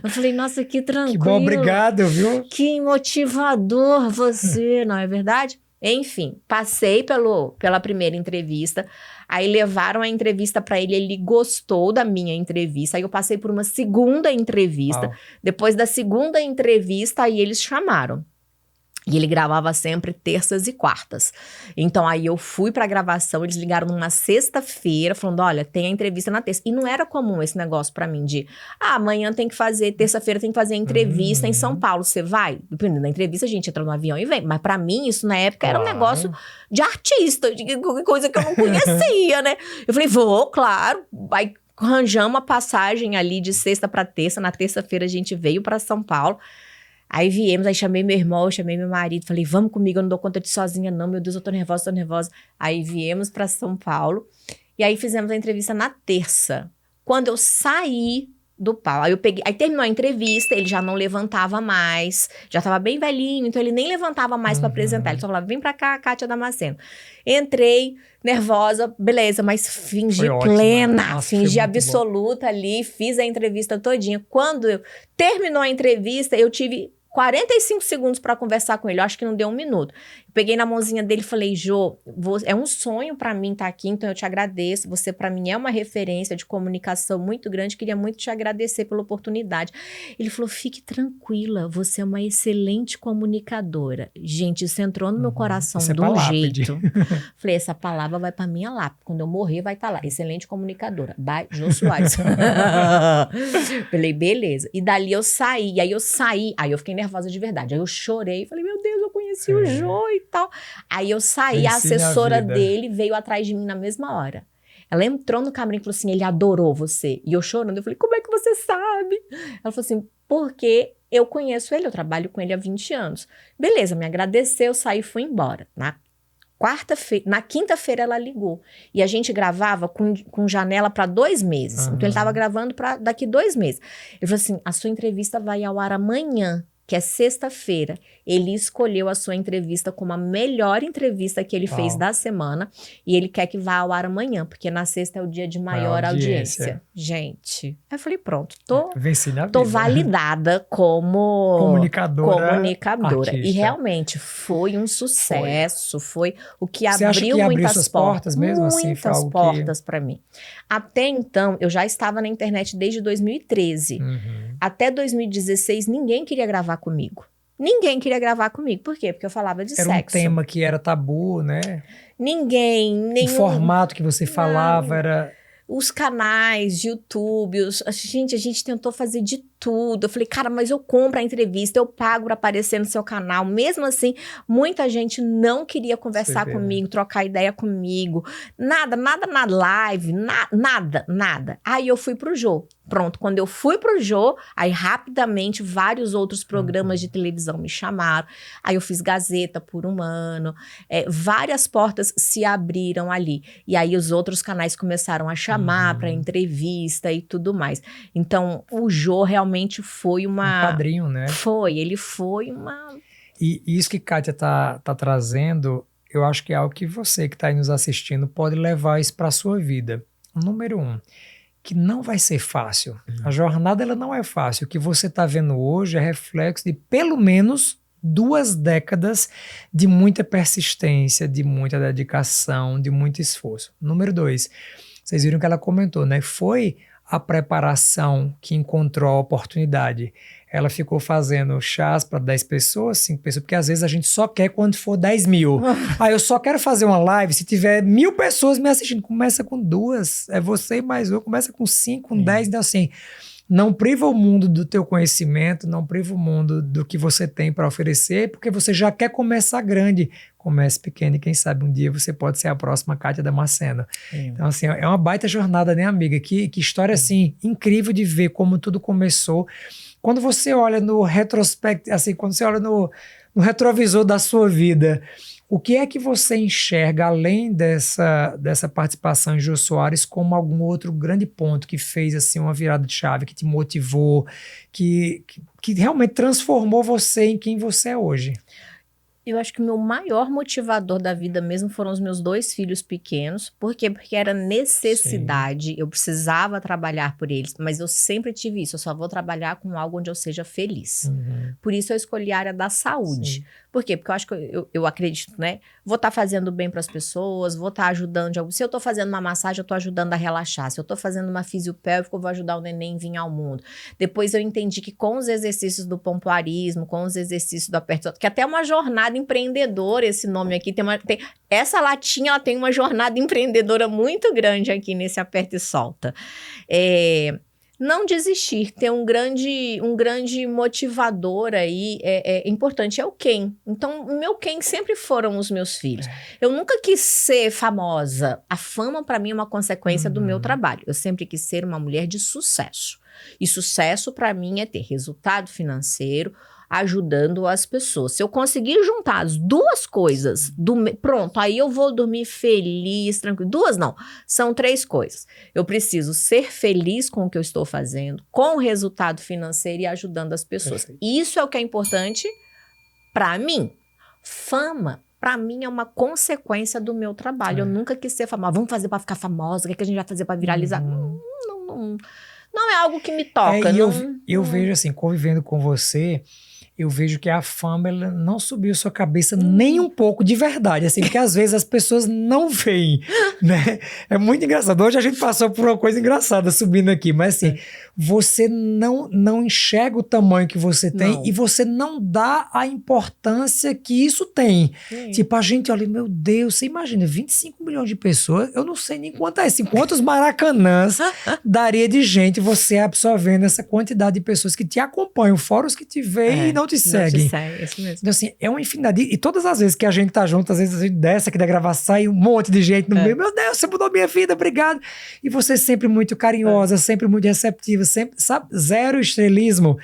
Eu falei, nossa, que tranquilo. Que bom, obrigado, viu? Que motivador você, não é verdade? Enfim, passei pela primeira entrevista, aí levaram a entrevista para ele gostou da minha entrevista, aí eu passei por uma segunda entrevista, depois da segunda entrevista, aí eles chamaram. E ele gravava sempre terças e quartas. Então, aí eu fui pra gravação, eles ligaram numa sexta-feira, falando, olha, tem a entrevista na terça. E não era comum esse negócio pra mim de, amanhã tem que fazer, terça-feira tem que fazer a entrevista em São Paulo, você vai? Dependendo da entrevista, a gente entra no avião e vem. Mas pra mim, isso na época era um negócio de artista, de coisa que eu não conhecia, né? Eu falei, vou, claro. Aí arranjamos uma passagem ali de sexta pra terça. Na terça-feira a gente veio pra São Paulo. Aí viemos, aí chamei meu irmão, chamei meu marido, falei, vamos comigo, eu não dou conta de ir sozinha não, meu Deus, eu tô nervosa. Aí viemos pra São Paulo, e aí fizemos a entrevista na terça. Quando eu saí do palco, aí terminou a entrevista, ele já não levantava mais, já tava bem velhinho, então ele nem levantava mais pra apresentar, ele só falava, vem pra cá, Kátia Damasceno. Entrei, nervosa, beleza, mas fingi plena, nossa, fingi absoluta ali, fiz a entrevista todinha. Quando terminou a entrevista, eu tive 45 segundos para conversar com ele, eu acho que não deu um minuto. Eu peguei na mãozinha dele e falei, Jô, é um sonho para mim estar aqui, então eu te agradeço, você para mim é uma referência de comunicação muito grande, queria muito te agradecer pela oportunidade. Ele falou, fique tranquila, você é uma excelente comunicadora. Gente, isso entrou no meu coração de um jeito. Falei, essa palavra vai para minha lápide, quando eu morrer vai estar lá, excelente comunicadora, by Jô Soares. Falei, beleza. E dali eu saí, aí eu fiquei nervosa de verdade. Aí eu chorei, falei, meu Deus, eu conheci o Jô e tal. Aí eu saí, a assessora dele veio atrás de mim na mesma hora. Ela entrou no camarim e falou assim, ele adorou você. E eu chorando, eu falei, como é que você sabe? Ela falou assim, porque eu conheço ele, eu trabalho com ele há 20 anos. Beleza, me agradeceu, saí e fui embora. Na quinta-feira ela ligou. E a gente gravava com janela para 2 meses. Então ele estava gravando para daqui 2 meses. Ele falou assim, a sua entrevista vai ao ar amanhã, que é sexta-feira. Ele escolheu a sua entrevista como a melhor entrevista que ele fez da semana. E ele quer que vá ao ar amanhã, porque na sexta é o dia de maior audiência. Gente, aí eu falei, pronto, tô validada como comunicadora. Artista. E realmente foi um sucesso, foi o que abriu muitas portas mesmo, muitas portas para mim. Até então, eu já estava na internet desde 2013. Até 2016, ninguém queria gravar comigo. Ninguém queria gravar comigo. Por quê? Porque eu falava de sexo. Era um tema que era tabu, né? Nenhum... O formato que você falava era... Os canais de YouTube, a gente tentou fazer de tudo. Eu falei, cara, mas eu compro a entrevista, eu pago para aparecer no seu canal. Mesmo assim, muita gente não queria conversar comigo, trocar ideia comigo. Nada, live, nada. Aí eu fui pro Jô. Pronto, quando eu fui pro Jô, aí rapidamente vários outros programas de televisão me chamaram. Aí eu fiz Gazeta por um ano. Várias portas se abriram ali. E aí os outros canais começaram a chamar para entrevista e tudo mais. Então, o Jô realmente foi uma... Um padrinho, né? Ele foi E isso que Kátia tá trazendo, eu acho que é algo que você que está aí nos assistindo pode levar isso para a sua vida. Número 1, que não vai ser fácil. A jornada ela não é fácil. O que você está vendo hoje é reflexo de pelo menos 2 décadas de muita persistência, de muita dedicação, de muito esforço. Número 2, vocês viram que ela comentou, né? Foi a preparação que encontrou a oportunidade. Ela ficou fazendo chás para 10 pessoas, 5 pessoas, porque às vezes a gente só quer quando for 10 mil. Eu só quero fazer uma live se tiver 1000 pessoas me assistindo. Começa com 2, é você e mais um, começa com 5, com 10, então assim, não priva o mundo do teu conhecimento, não priva o mundo do que você tem para oferecer, porque você já quer começar grande. Comece pequeno e quem sabe um dia você pode ser a próxima Kátia Damasceno. Então assim, é uma baita jornada, né, amiga? Que história assim, incrível de ver como tudo começou. Quando você olha no retrospecto, assim, quando você olha no retrovisor da sua vida, o que é que você enxerga, além dessa participação em Jô Soares, como algum outro grande ponto que fez assim, uma virada de chave, que te motivou, que realmente transformou você em quem você é hoje? Eu acho que o meu maior motivador da vida mesmo foram os meus 2 filhos pequenos. Por quê? Porque era necessidade. Sim. Eu precisava trabalhar por eles, mas eu sempre tive isso. Eu só vou trabalhar com algo onde eu seja feliz. Por isso eu escolhi a área da saúde. Sim. Por quê? Porque eu acho que eu acredito, né? Vou estar fazendo bem para as pessoas, vou estar ajudando de algo. Se eu estou fazendo uma massagem, eu estou ajudando a relaxar. Se eu estou fazendo uma fisiopélvica, eu vou ajudar o neném a vir ao mundo. Depois eu entendi que com os exercícios do pompoarismo, com os exercícios do aperto, que até é uma jornada empreendedora, esse nome aqui, essa latinha, ela tem uma jornada empreendedora muito grande aqui nesse aperta e solta. Não desistir, ter um grande motivador aí, importante, é o quem. Então, o meu quem sempre foram os meus filhos. Eu nunca quis ser famosa. A fama, para mim, é uma consequência do meu trabalho. Eu sempre quis ser uma mulher de sucesso. E sucesso, para mim, é ter resultado financeiro, ajudando as pessoas. Se eu conseguir juntar as 2 coisas, pronto, aí eu vou dormir feliz, tranquilo. 2 não, são 3 coisas. Eu preciso ser feliz com o que eu estou fazendo, com o resultado financeiro e ajudando as pessoas. Perfeito. Isso é o que é importante para mim. Fama, para mim, é uma consequência do meu trabalho. Eu nunca quis ser famosa. Vamos fazer para ficar famosa? O que a gente vai fazer para viralizar? Não é algo que me toca. Eu vejo assim, convivendo com você, eu vejo que a fama ela não subiu sua cabeça nem um pouco de verdade, assim, porque às vezes as pessoas não veem, né? É muito engraçado. Hoje a gente passou por uma coisa engraçada subindo aqui, mas assim, você não enxerga o tamanho que você tem e você não dá a importância que isso tem. Tipo, a gente olha, meu Deus, você imagina, 25 milhões de pessoas, eu não sei nem quanto é, assim, quantos maracanãs daria de gente você absorvendo essa quantidade de pessoas que te acompanham, fora os que te veem e não te seguem. Isso mesmo. Então, assim, é uma infinidade. E todas as vezes que a gente tá junto, às vezes a gente desce aqui da gravação, sai um monte de gente no meio. Meu Deus, você mudou minha vida, obrigado. E você sempre muito carinhosa, sempre muito receptiva, sempre, sabe, zero estrelismo.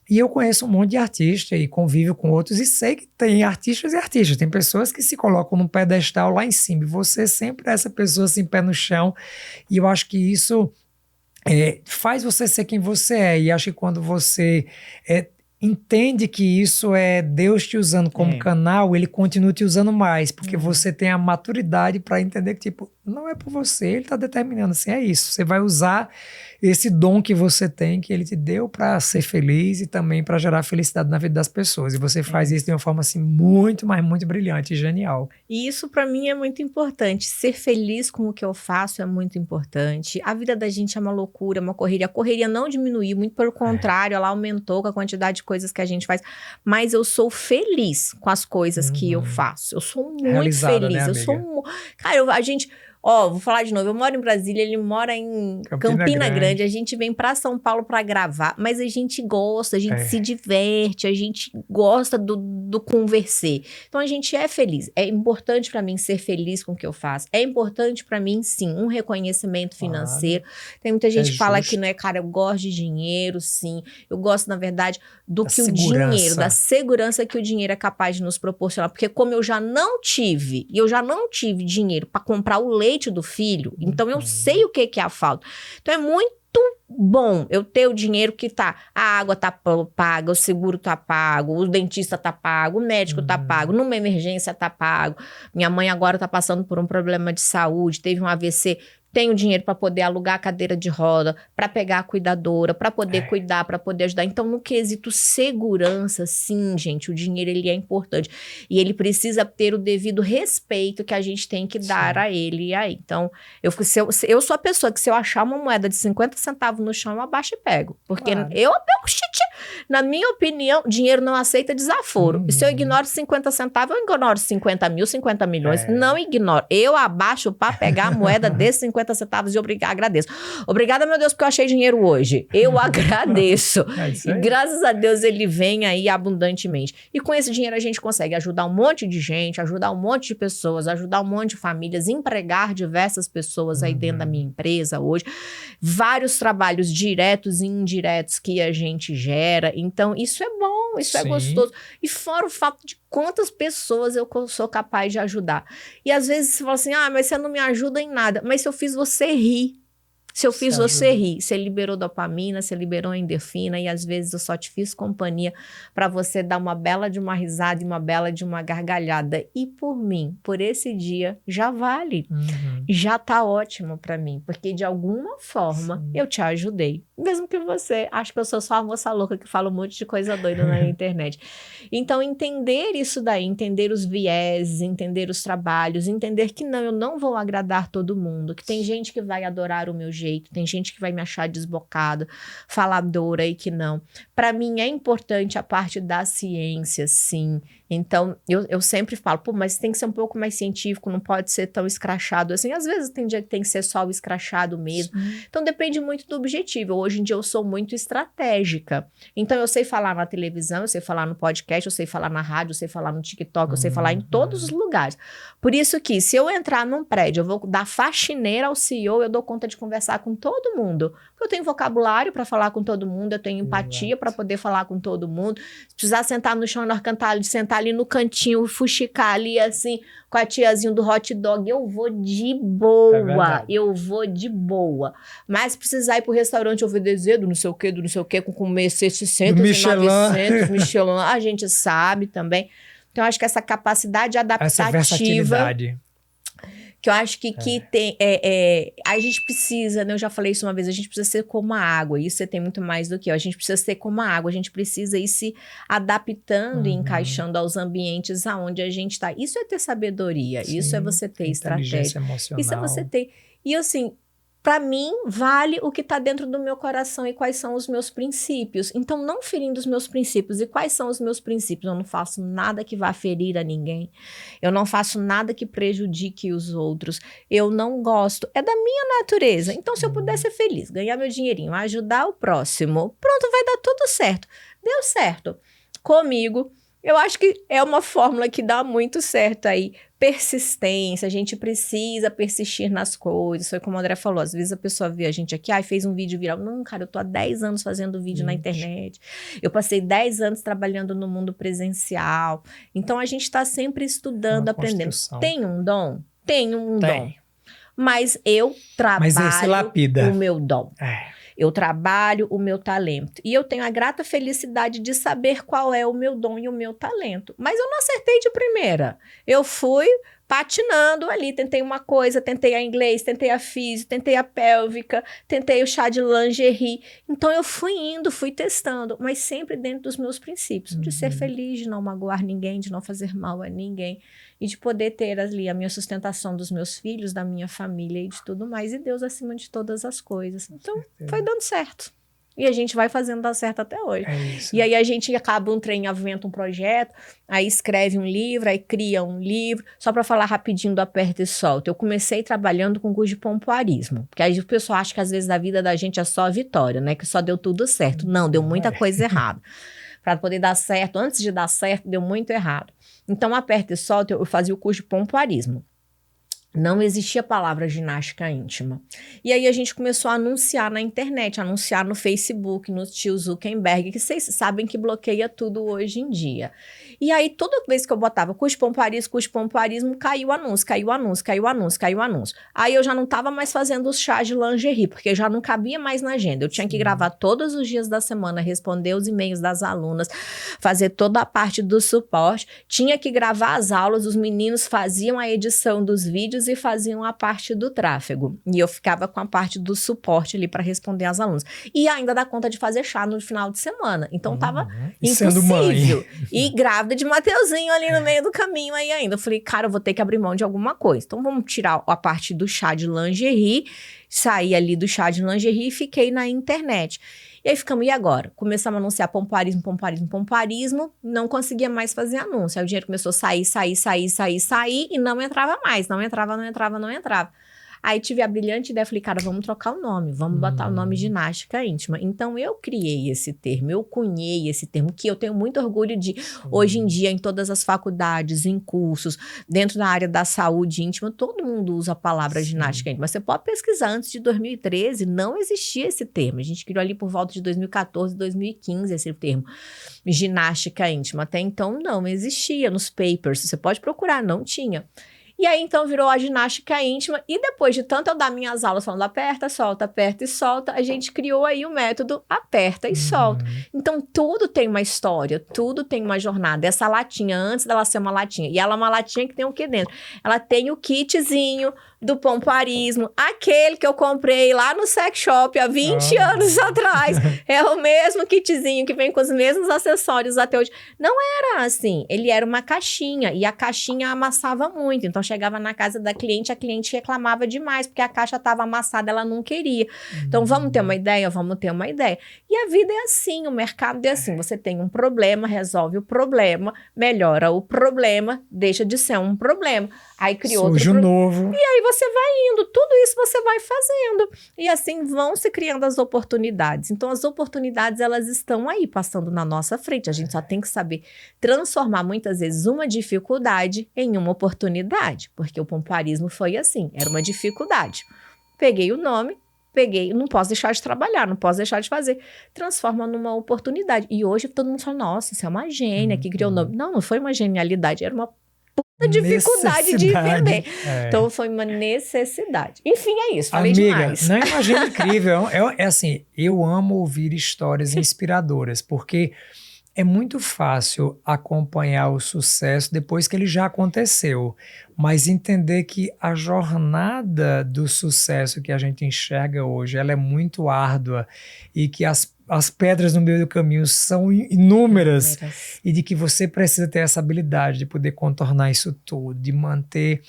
E eu conheço um monte de artistas e convivo com outros e sei que tem artistas e artistas. Tem pessoas que se colocam num pedestal lá em cima. E você sempre é essa pessoa assim, pé no chão. E eu acho que isso faz você ser quem você é. E acho que quando você entende que isso é Deus te usando como canal, ele continua te usando mais, porque você tem a maturidade para entender que, tipo, não é por você, ele está determinando, assim, é isso. Você vai usar esse dom que você tem, que ele te deu para ser feliz e também para gerar felicidade na vida das pessoas. E você faz isso de uma forma, assim, muito, mas muito brilhante e genial. E isso para mim é muito importante. Ser feliz com o que eu faço é muito importante. A vida da gente é uma loucura, uma correria. A correria não diminuiu, muito pelo contrário, ela aumentou com a quantidade de coisas que a gente faz. Mas eu sou feliz com as coisas que eu faço. Eu sou muito realizada, feliz. Né, eu sou... Cara, a gente... vou falar de novo, eu moro em Brasília, ele mora em Campina Grande. A gente vem pra São Paulo pra gravar, mas a gente gosta, a gente se diverte, a gente gosta do conversar. Então a gente é feliz. É importante pra mim ser feliz com o que eu faço. É importante pra mim, sim, um reconhecimento financeiro. Tem muita gente que fala que não é, cara, eu gosto de dinheiro, sim. Eu gosto, na verdade, da segurança que o dinheiro é capaz de nos proporcionar. Porque como eu já não tive dinheiro pra comprar o leite do filho, então eu sei o que é a falta. Então é muito bom eu ter o dinheiro que tá, a água tá paga, o seguro tá pago, o dentista tá pago, o médico tá pago, numa emergência tá pago. Minha mãe agora tá passando por um problema de saúde, teve um AVC. Tenho dinheiro para poder alugar a cadeira de roda, para pegar a cuidadora, para poder cuidar, para poder ajudar. Então, no quesito segurança, sim, gente, o dinheiro ele é importante. E ele precisa ter o devido respeito que a gente tem que dar a ele. E aí, então, eu sou a pessoa que se eu achar uma moeda de 50 centavos no chão, eu abaixo e pego. Porque na minha opinião, dinheiro não aceita desaforo. E se eu ignoro 50 centavos, eu ignoro 50 mil, 50 milhões. Não ignoro. Eu abaixo para pegar a moeda desses 50 centavos e agradeço. Obrigada, meu Deus, porque eu achei dinheiro hoje. Eu agradeço. E graças a Deus ele vem aí abundantemente. E com esse dinheiro a gente consegue ajudar um monte de gente, ajudar um monte de pessoas, ajudar um monte de famílias, empregar diversas pessoas aí dentro da minha empresa hoje. Vários trabalhos diretos e indiretos que a gente gera. Então, isso é bom, isso é gostoso. E fora o fato de quantas pessoas eu sou capaz de ajudar. E às vezes você fala assim, mas você não me ajuda em nada. Mas se eu fiz você rir, se eu fiz você rir, você liberou dopamina, você liberou endorfina e às vezes eu só te fiz companhia para você dar uma bela de uma risada e uma bela de uma gargalhada. E por mim, por esse dia, já vale. Já tá ótimo para mim, porque de alguma forma eu te ajudei. Mesmo que você ache que eu sou só a moça louca que fala um monte de coisa doida na internet. Então, entender isso daí, entender os vieses, entender os trabalhos, entender que eu não vou agradar todo mundo, que tem gente que vai adorar o meu jeito, tem gente que vai me achar desbocada, faladora e que não. Para mim é importante a parte da ciência, sim. Então, eu sempre falo, mas tem que ser um pouco mais científico, não pode ser tão escrachado assim. Às vezes tem dia que tem que ser só o escrachado mesmo. Então, depende muito do objetivo. Hoje em dia eu sou muito estratégica. Então, eu sei falar na televisão, eu sei falar no podcast, eu sei falar na rádio, eu sei falar no TikTok, eu sei falar em todos os lugares. Por isso que, se eu entrar num prédio, eu vou dar faxineira ao CEO, eu dou conta de conversar com todo mundo. Porque eu tenho vocabulário para falar com todo mundo, eu tenho empatia para poder falar com todo mundo. Se precisar sentar no chão na hora cantar, sentar ali no cantinho, fuxicar ali assim, com a tiazinha do hot dog, eu vou de boa, eu vou de boa. Mas se precisar ir pro restaurante obedecer do não sei o que, com comer 600 e 900, Michelin, a gente sabe também. Então, eu acho que essa capacidade adaptativa... Essa versatilidade. Que eu acho que tem... a gente precisa, né? Eu já falei isso uma vez, a gente precisa ser como a água. Isso você tem muito mais do que eu. A gente precisa ser como a água. A gente precisa ir se adaptando e encaixando aos ambientes aonde a gente está. Isso é ter sabedoria. Sim, isso é você ter estratégia. Emocional. Isso é você ter... E assim... Para mim, vale o que está dentro do meu coração e quais são os meus princípios. Então, não ferindo os meus princípios. E quais são os meus princípios? Eu não faço nada que vá ferir a ninguém. Eu não faço nada que prejudique os outros. Eu não gosto. É da minha natureza. Então, se eu puder ser feliz, ganhar meu dinheirinho, ajudar o próximo, pronto, vai dar tudo certo. Deu certo. Comigo, eu acho que é uma fórmula que dá muito certo aí. Persistência, a gente precisa persistir nas coisas. Foi como o André falou, às vezes a pessoa vê a gente aqui, fez um vídeo viral. Não, cara, eu tô há 10 anos fazendo vídeo na internet. Eu passei 10 anos trabalhando no mundo presencial. Então, a gente tá sempre estudando, aprendendo. Tem um dom? Tenho um dom. Mas eu trabalho o meu dom. Eu trabalho o meu talento. E eu tenho a grata felicidade de saber qual é o meu dom e o meu talento. Mas eu não acertei de primeira. Eu fui patinando ali. Tentei uma coisa, tentei a inglês, tentei a física, tentei a pélvica, tentei o chá de lingerie. Então eu fui indo, fui testando, mas sempre dentro dos meus princípios. De ser feliz, de não magoar ninguém, de não fazer mal a ninguém. E de poder ter ali a minha sustentação dos meus filhos, da minha família e de tudo mais. E Deus acima de todas as coisas. Então, foi dando certo. E a gente vai fazendo dar certo até hoje. E aí a gente acaba um trem, inventa um projeto, aí escreve um livro, aí cria um livro. Só para falar rapidinho do Aperta e Solta. Eu comecei trabalhando com curso de pompoarismo. Porque aí o pessoal acha que às vezes a vida da gente é só a vitória, né? Que só deu tudo certo. Não, deu muita coisa errada. Para poder dar certo, antes de dar certo, deu muito errado. Então, Aperta e Solta, eu fazia o curso de pompoarismo. Não existia a palavra ginástica íntima. E aí a gente começou a anunciar na internet, anunciar no Facebook, no tio Zuckerberg, que vocês sabem que bloqueia tudo hoje em dia. E aí toda vez que eu botava curso pomparismo, caiu o anúncio, caiu o anúncio, caiu o anúncio, caiu o anúncio. Aí eu já não estava mais fazendo os chás de lingerie, porque já não cabia mais na agenda. Eu tinha que gravar todos os dias da semana, responder os e-mails das alunas, fazer toda a parte do suporte. Tinha que gravar as aulas, os meninos faziam a edição dos vídeos e faziam a parte do tráfego. E eu ficava com a parte do suporte ali para responder às alunas. E ainda dá conta de fazer chá no final de semana. Então tava impossível. E grávida de Mateuzinho ali no meio do caminho aí ainda. Eu falei, cara, eu vou ter que abrir mão de alguma coisa. Então vamos tirar a parte do chá de lingerie. Saí ali do chá de lingerie e fiquei na internet. E aí ficamos, e agora? Começamos a anunciar pomparismo, não conseguia mais fazer anúncio. Aí o dinheiro começou a sair e não entrava mais, não entrava. Aí tive a brilhante ideia, falei, cara, vamos trocar o nome, vamos botar o nome ginástica íntima. Então eu criei esse termo, eu cunhei esse termo, que eu tenho muito orgulho de, hoje em dia, em todas as faculdades, em cursos, dentro da área da saúde íntima, todo mundo usa a palavra ginástica íntima. Mas você pode pesquisar, antes de 2013, não existia esse termo. A gente criou ali por volta de 2014, 2015 esse termo, ginástica íntima. Até então não existia nos papers, você pode procurar, não tinha. E aí, então, virou a ginástica íntima. E depois de tanto eu dar minhas aulas falando aperta e solta, a gente criou aí o método aperta e solta. Então, tudo tem uma história, tudo tem uma jornada. Essa latinha, antes dela ser uma latinha, e ela é uma latinha que tem o que dentro? Ela tem o kitzinho do pomparismo, aquele que eu comprei lá no sex shop há 20 anos atrás. É o mesmo kitzinho que vem com os mesmos acessórios até hoje. Não era assim, ele era uma caixinha, e a caixinha amassava muito. Então, chegava na casa da cliente, a cliente reclamava demais, porque a caixa estava amassada, ela não queria. Então, vamos ter uma ideia? Vamos ter uma ideia. E a vida é assim, o mercado é assim. Você tem um problema, resolve o problema, melhora o problema, deixa de ser um problema. Aí criou outro novo. E aí você vai indo, tudo isso você vai fazendo. E assim vão se criando as oportunidades. Então, as oportunidades, elas estão aí, passando na nossa frente. A gente só tem que saber transformar, muitas vezes, uma dificuldade em uma oportunidade. Porque o pomparismo foi assim, era uma dificuldade. Peguei o nome, não posso deixar de trabalhar, não posso deixar de fazer. Transforma numa oportunidade. E hoje todo mundo fala, nossa, você é uma gênia que criou o nome. Não foi uma genialidade, era uma dificuldade de vender. Então foi uma necessidade. Enfim, é isso. Falei demais. Não, imagina, incrível. É assim, eu amo ouvir histórias inspiradoras, porque é muito fácil acompanhar o sucesso depois que ele já aconteceu, mas entender que a jornada do sucesso que a gente enxerga hoje, ela é muito árdua, e que as pedras no meio do caminho são inúmeras, e de que você precisa ter essa habilidade de poder contornar isso tudo, de manter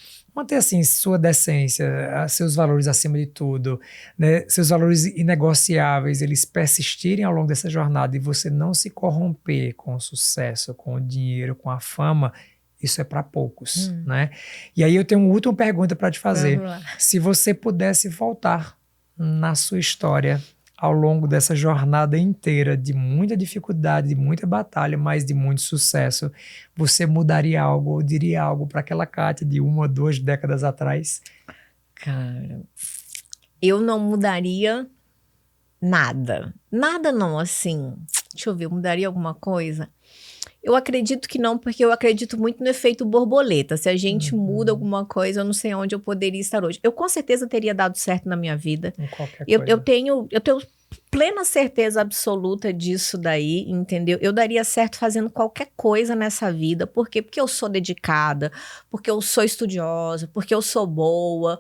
assim sua decência, seus valores acima de tudo, né? Seus valores inegociáveis, eles persistirem ao longo dessa jornada, e você não se corromper com o sucesso, com o dinheiro, com a fama. Isso é para poucos, né? E aí eu tenho uma última pergunta para te fazer. Se você pudesse voltar na sua história ao longo dessa jornada inteira de muita dificuldade, de muita batalha, mas de muito sucesso, você mudaria algo ou diria algo para aquela Kátia de 1 ou 2 décadas atrás? Cara, eu não mudaria nada. Nada não, assim. Deixa eu ver, eu mudaria alguma coisa? Eu acredito que não, porque eu acredito muito no efeito borboleta. Se a gente muda alguma coisa, eu não sei onde eu poderia estar hoje. Eu com certeza teria dado certo na minha vida. Em qualquer coisa. Eu tenho plena certeza absoluta disso daí, entendeu? Eu daria certo fazendo qualquer coisa nessa vida. Por quê? Porque eu sou dedicada, porque eu sou estudiosa, porque eu sou boa,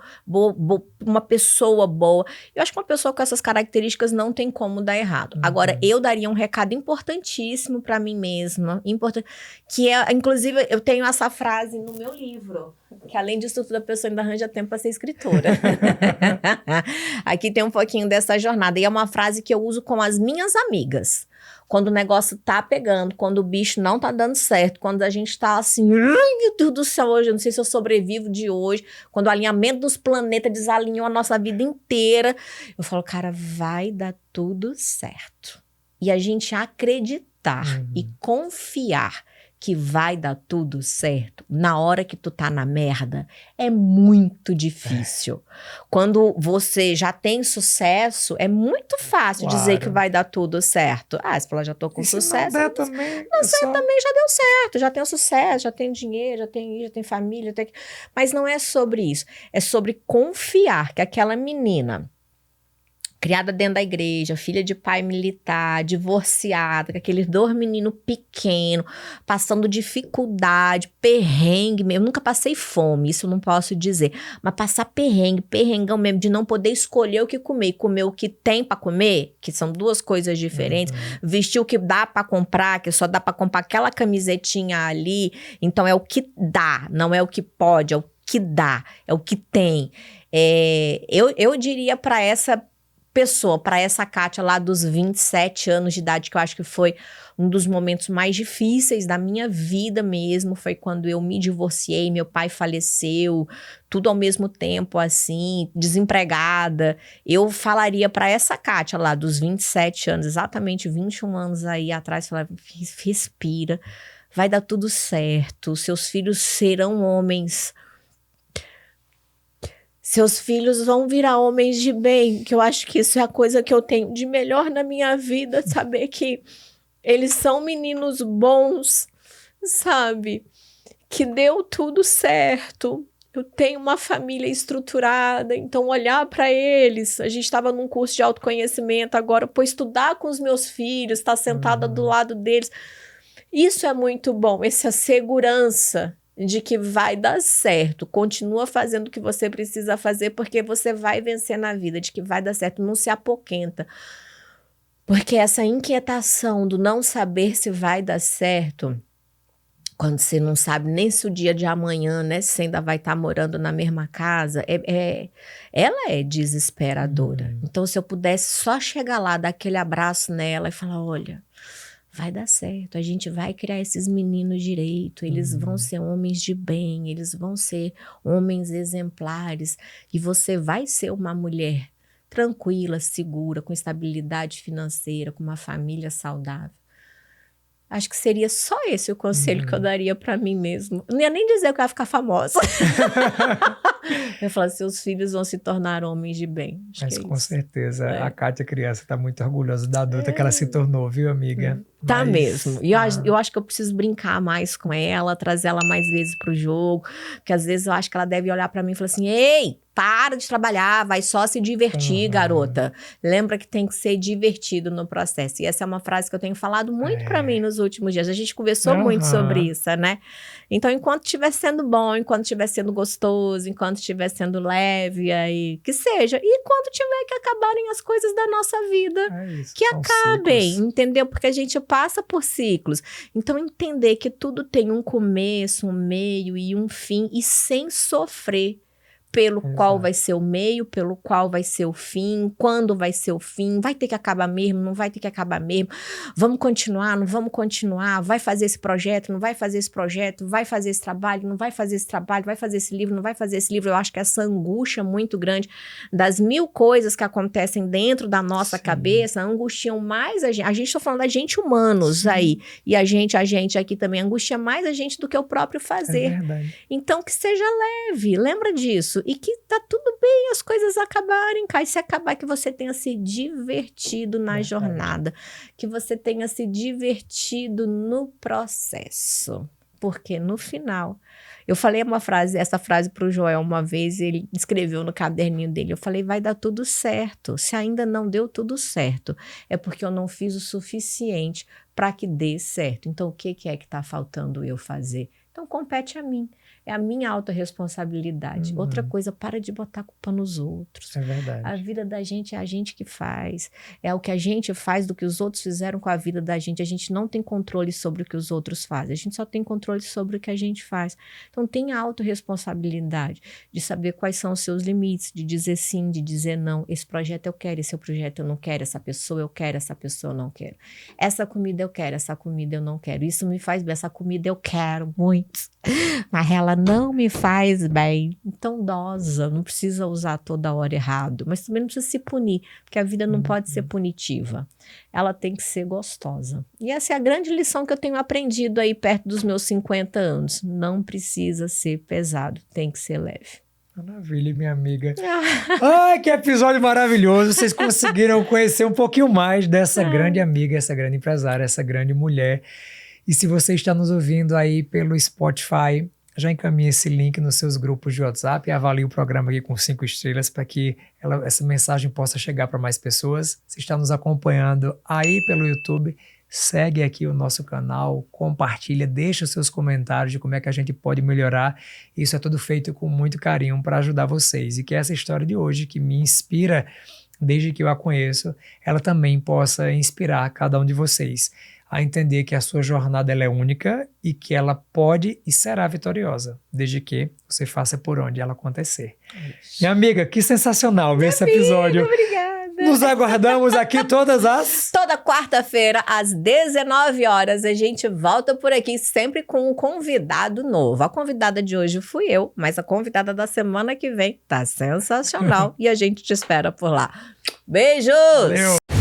uma pessoa boa. Eu acho que uma pessoa com essas características não tem como dar errado. Agora, eu daria um recado importantíssimo para mim mesma, que é, inclusive, eu tenho essa frase no meu livro, que além disso tudo, a pessoa ainda arranja tempo para ser escritora. Aqui tem um pouquinho dessa jornada, e é uma frase que eu uso com as minhas amigas. Quando o negócio tá pegando, quando o bicho não tá dando certo, quando a gente tá assim, ai meu Deus do céu, hoje eu não sei se eu sobrevivo de hoje, quando o alinhamento dos planetas desalinhou a nossa vida inteira, eu falo, cara, vai dar tudo certo. E a gente acreditar e confiar que vai dar tudo certo na hora que tu tá na merda é muito difícil. Quando você já tem sucesso, é muito fácil dizer que vai dar tudo certo. Você fala, já tô com sucesso. Se não der também, também já deu certo, já tenho sucesso, já tenho dinheiro, já tenho família. Mas não é sobre isso. É sobre confiar que aquela menina criada dentro da igreja, filha de pai militar, divorciada, com aqueles 2 meninos pequenos, passando dificuldade, perrengue mesmo. Eu nunca passei fome, isso eu não posso dizer. Mas passar perrengão mesmo, de não poder escolher o que comer, comer o que tem pra comer, que são 2 coisas diferentes, vestir o que dá pra comprar, que só dá pra comprar aquela camisetinha ali. Então é o que dá, não é o que pode, é o que dá, é o que tem. Eu diria pra essa pessoa, para essa Kátia lá dos 27 anos de idade, que eu acho que foi um dos momentos mais difíceis da minha vida mesmo, foi quando eu me divorciei, meu pai faleceu, tudo ao mesmo tempo, assim, desempregada. Eu falaria para essa Kátia lá dos 27 anos, exatamente 21 anos aí atrás, falar, respira, vai dar tudo certo, seus filhos serão homens. Seus filhos vão virar homens de bem, que eu acho que isso é a coisa que eu tenho de melhor na minha vida, saber que eles são meninos bons, sabe? Que deu tudo certo. Eu tenho uma família estruturada, então olhar para eles, a gente estava num curso de autoconhecimento agora, estudar com os meus filhos, estar sentada do lado deles, isso é muito bom, essa segurança de que vai dar certo, continua fazendo o que você precisa fazer, porque você vai vencer na vida, de que vai dar certo, não se apoquenta. Porque essa inquietação do não saber se vai dar certo, quando você não sabe nem se o dia de amanhã, né, se você ainda vai estar morando na mesma casa, ela é desesperadora. Então, se eu pudesse só chegar lá, dar aquele abraço nela e falar, olha, vai dar certo, a gente vai criar esses meninos direito, eles vão ser homens de bem, eles vão ser homens exemplares, e você vai ser uma mulher tranquila, segura, com estabilidade financeira, com uma família saudável. Acho que seria só esse o conselho que eu daria pra mim mesmo. Não ia nem dizer que eu ia ficar famosa. Eu ia falar, seus filhos vão se tornar homens de bem. Mas com certeza, a Kátia criança está muito orgulhosa da adulta que ela se tornou, viu, amiga? Tá mesmo. E eu acho que eu preciso brincar mais com ela, trazer ela mais vezes pro jogo, porque às vezes eu acho que ela deve olhar pra mim e falar assim, ei, para de trabalhar, vai só se divertir, garota. Lembra que tem que ser divertido no processo. E essa é uma frase que eu tenho falado muito pra mim nos últimos dias. A gente conversou muito sobre isso, né? Então, enquanto estiver sendo bom, enquanto estiver sendo gostoso, enquanto estiver sendo leve, aí que seja. E quando tiver que acabarem as coisas da nossa vida, que acabem, ciclos. Entendeu? Porque a gente passa por ciclos. Então, entender que tudo tem um começo, um meio e um fim, e sem sofrer pelo qual vai ser o meio, pelo qual vai ser o fim, quando vai ser o fim, vai ter que acabar mesmo, não vai ter que acabar mesmo, vamos continuar, não vamos continuar, vai fazer esse projeto, não vai fazer esse projeto, vai fazer esse trabalho, não vai fazer esse trabalho, vai fazer esse livro, não vai fazer esse livro. Eu acho que essa angústia muito grande das 1000 coisas que acontecem dentro da nossa cabeça, angustiam mais a gente tá falando da gente humanos aí, e a gente aqui também angustia mais a gente do que o próprio fazer. É verdade. Então que seja leve, lembra disso. E que tá tudo bem as coisas acabarem, Kai. Se acabar, que você tenha se divertido na jornada. Que você tenha se divertido no processo. Porque no final... Eu falei essa frase pro Joel uma vez, ele escreveu no caderninho dele. Eu falei, vai dar tudo certo. Se ainda não deu tudo certo, é porque eu não fiz o suficiente para que dê certo. Então, o que é que tá faltando eu fazer? Então, compete a mim. É a minha autorresponsabilidade. Outra coisa, para de botar culpa nos outros. É verdade. A vida da gente é a gente que faz. É o que a gente faz do que os outros fizeram com a vida da gente. A gente não tem controle sobre o que os outros fazem. A gente só tem controle sobre o que a gente faz. Então, tenha a autorresponsabilidade de saber quais são os seus limites, de dizer sim, de dizer não. Esse projeto eu quero, esse projeto eu não quero. Essa pessoa eu quero, essa pessoa eu não quero. Essa comida eu quero, essa comida eu não quero. Isso me faz bem. Essa comida eu quero muito. Mas ela não me faz bem, então dosa, não precisa usar toda hora errado, mas também não precisa se punir, porque a vida não pode ser punitiva, ela tem que ser gostosa. E essa é a grande lição que eu tenho aprendido aí perto dos meus 50 anos, não precisa ser pesado, tem que ser leve. Maravilha, minha amiga. Ai, que episódio maravilhoso. Vocês conseguiram conhecer um pouquinho mais dessa grande amiga, essa grande empresária, essa grande mulher. E se você está nos ouvindo aí pelo Spotify, já encaminhe esse link nos seus grupos de WhatsApp e avalie o programa aqui com 5 estrelas para que essa mensagem possa chegar para mais pessoas. Se está nos acompanhando aí pelo YouTube, segue aqui o nosso canal, compartilha, deixa os seus comentários de como é que a gente pode melhorar. Isso é tudo feito com muito carinho para ajudar vocês. E que essa história de hoje, que me inspira desde que eu a conheço, ela também possa inspirar cada um de vocês a entender que a sua jornada ela é única e que ela pode e será vitoriosa, desde que você faça por onde ela acontecer. Minha amiga, que sensacional ver esse episódio. Obrigada. Nos aguardamos aqui toda quarta-feira, às 19 horas, a gente volta por aqui sempre com um convidado novo. A convidada de hoje fui eu, mas a convidada da semana que vem tá sensacional e a gente te espera por lá. Beijos! Valeu.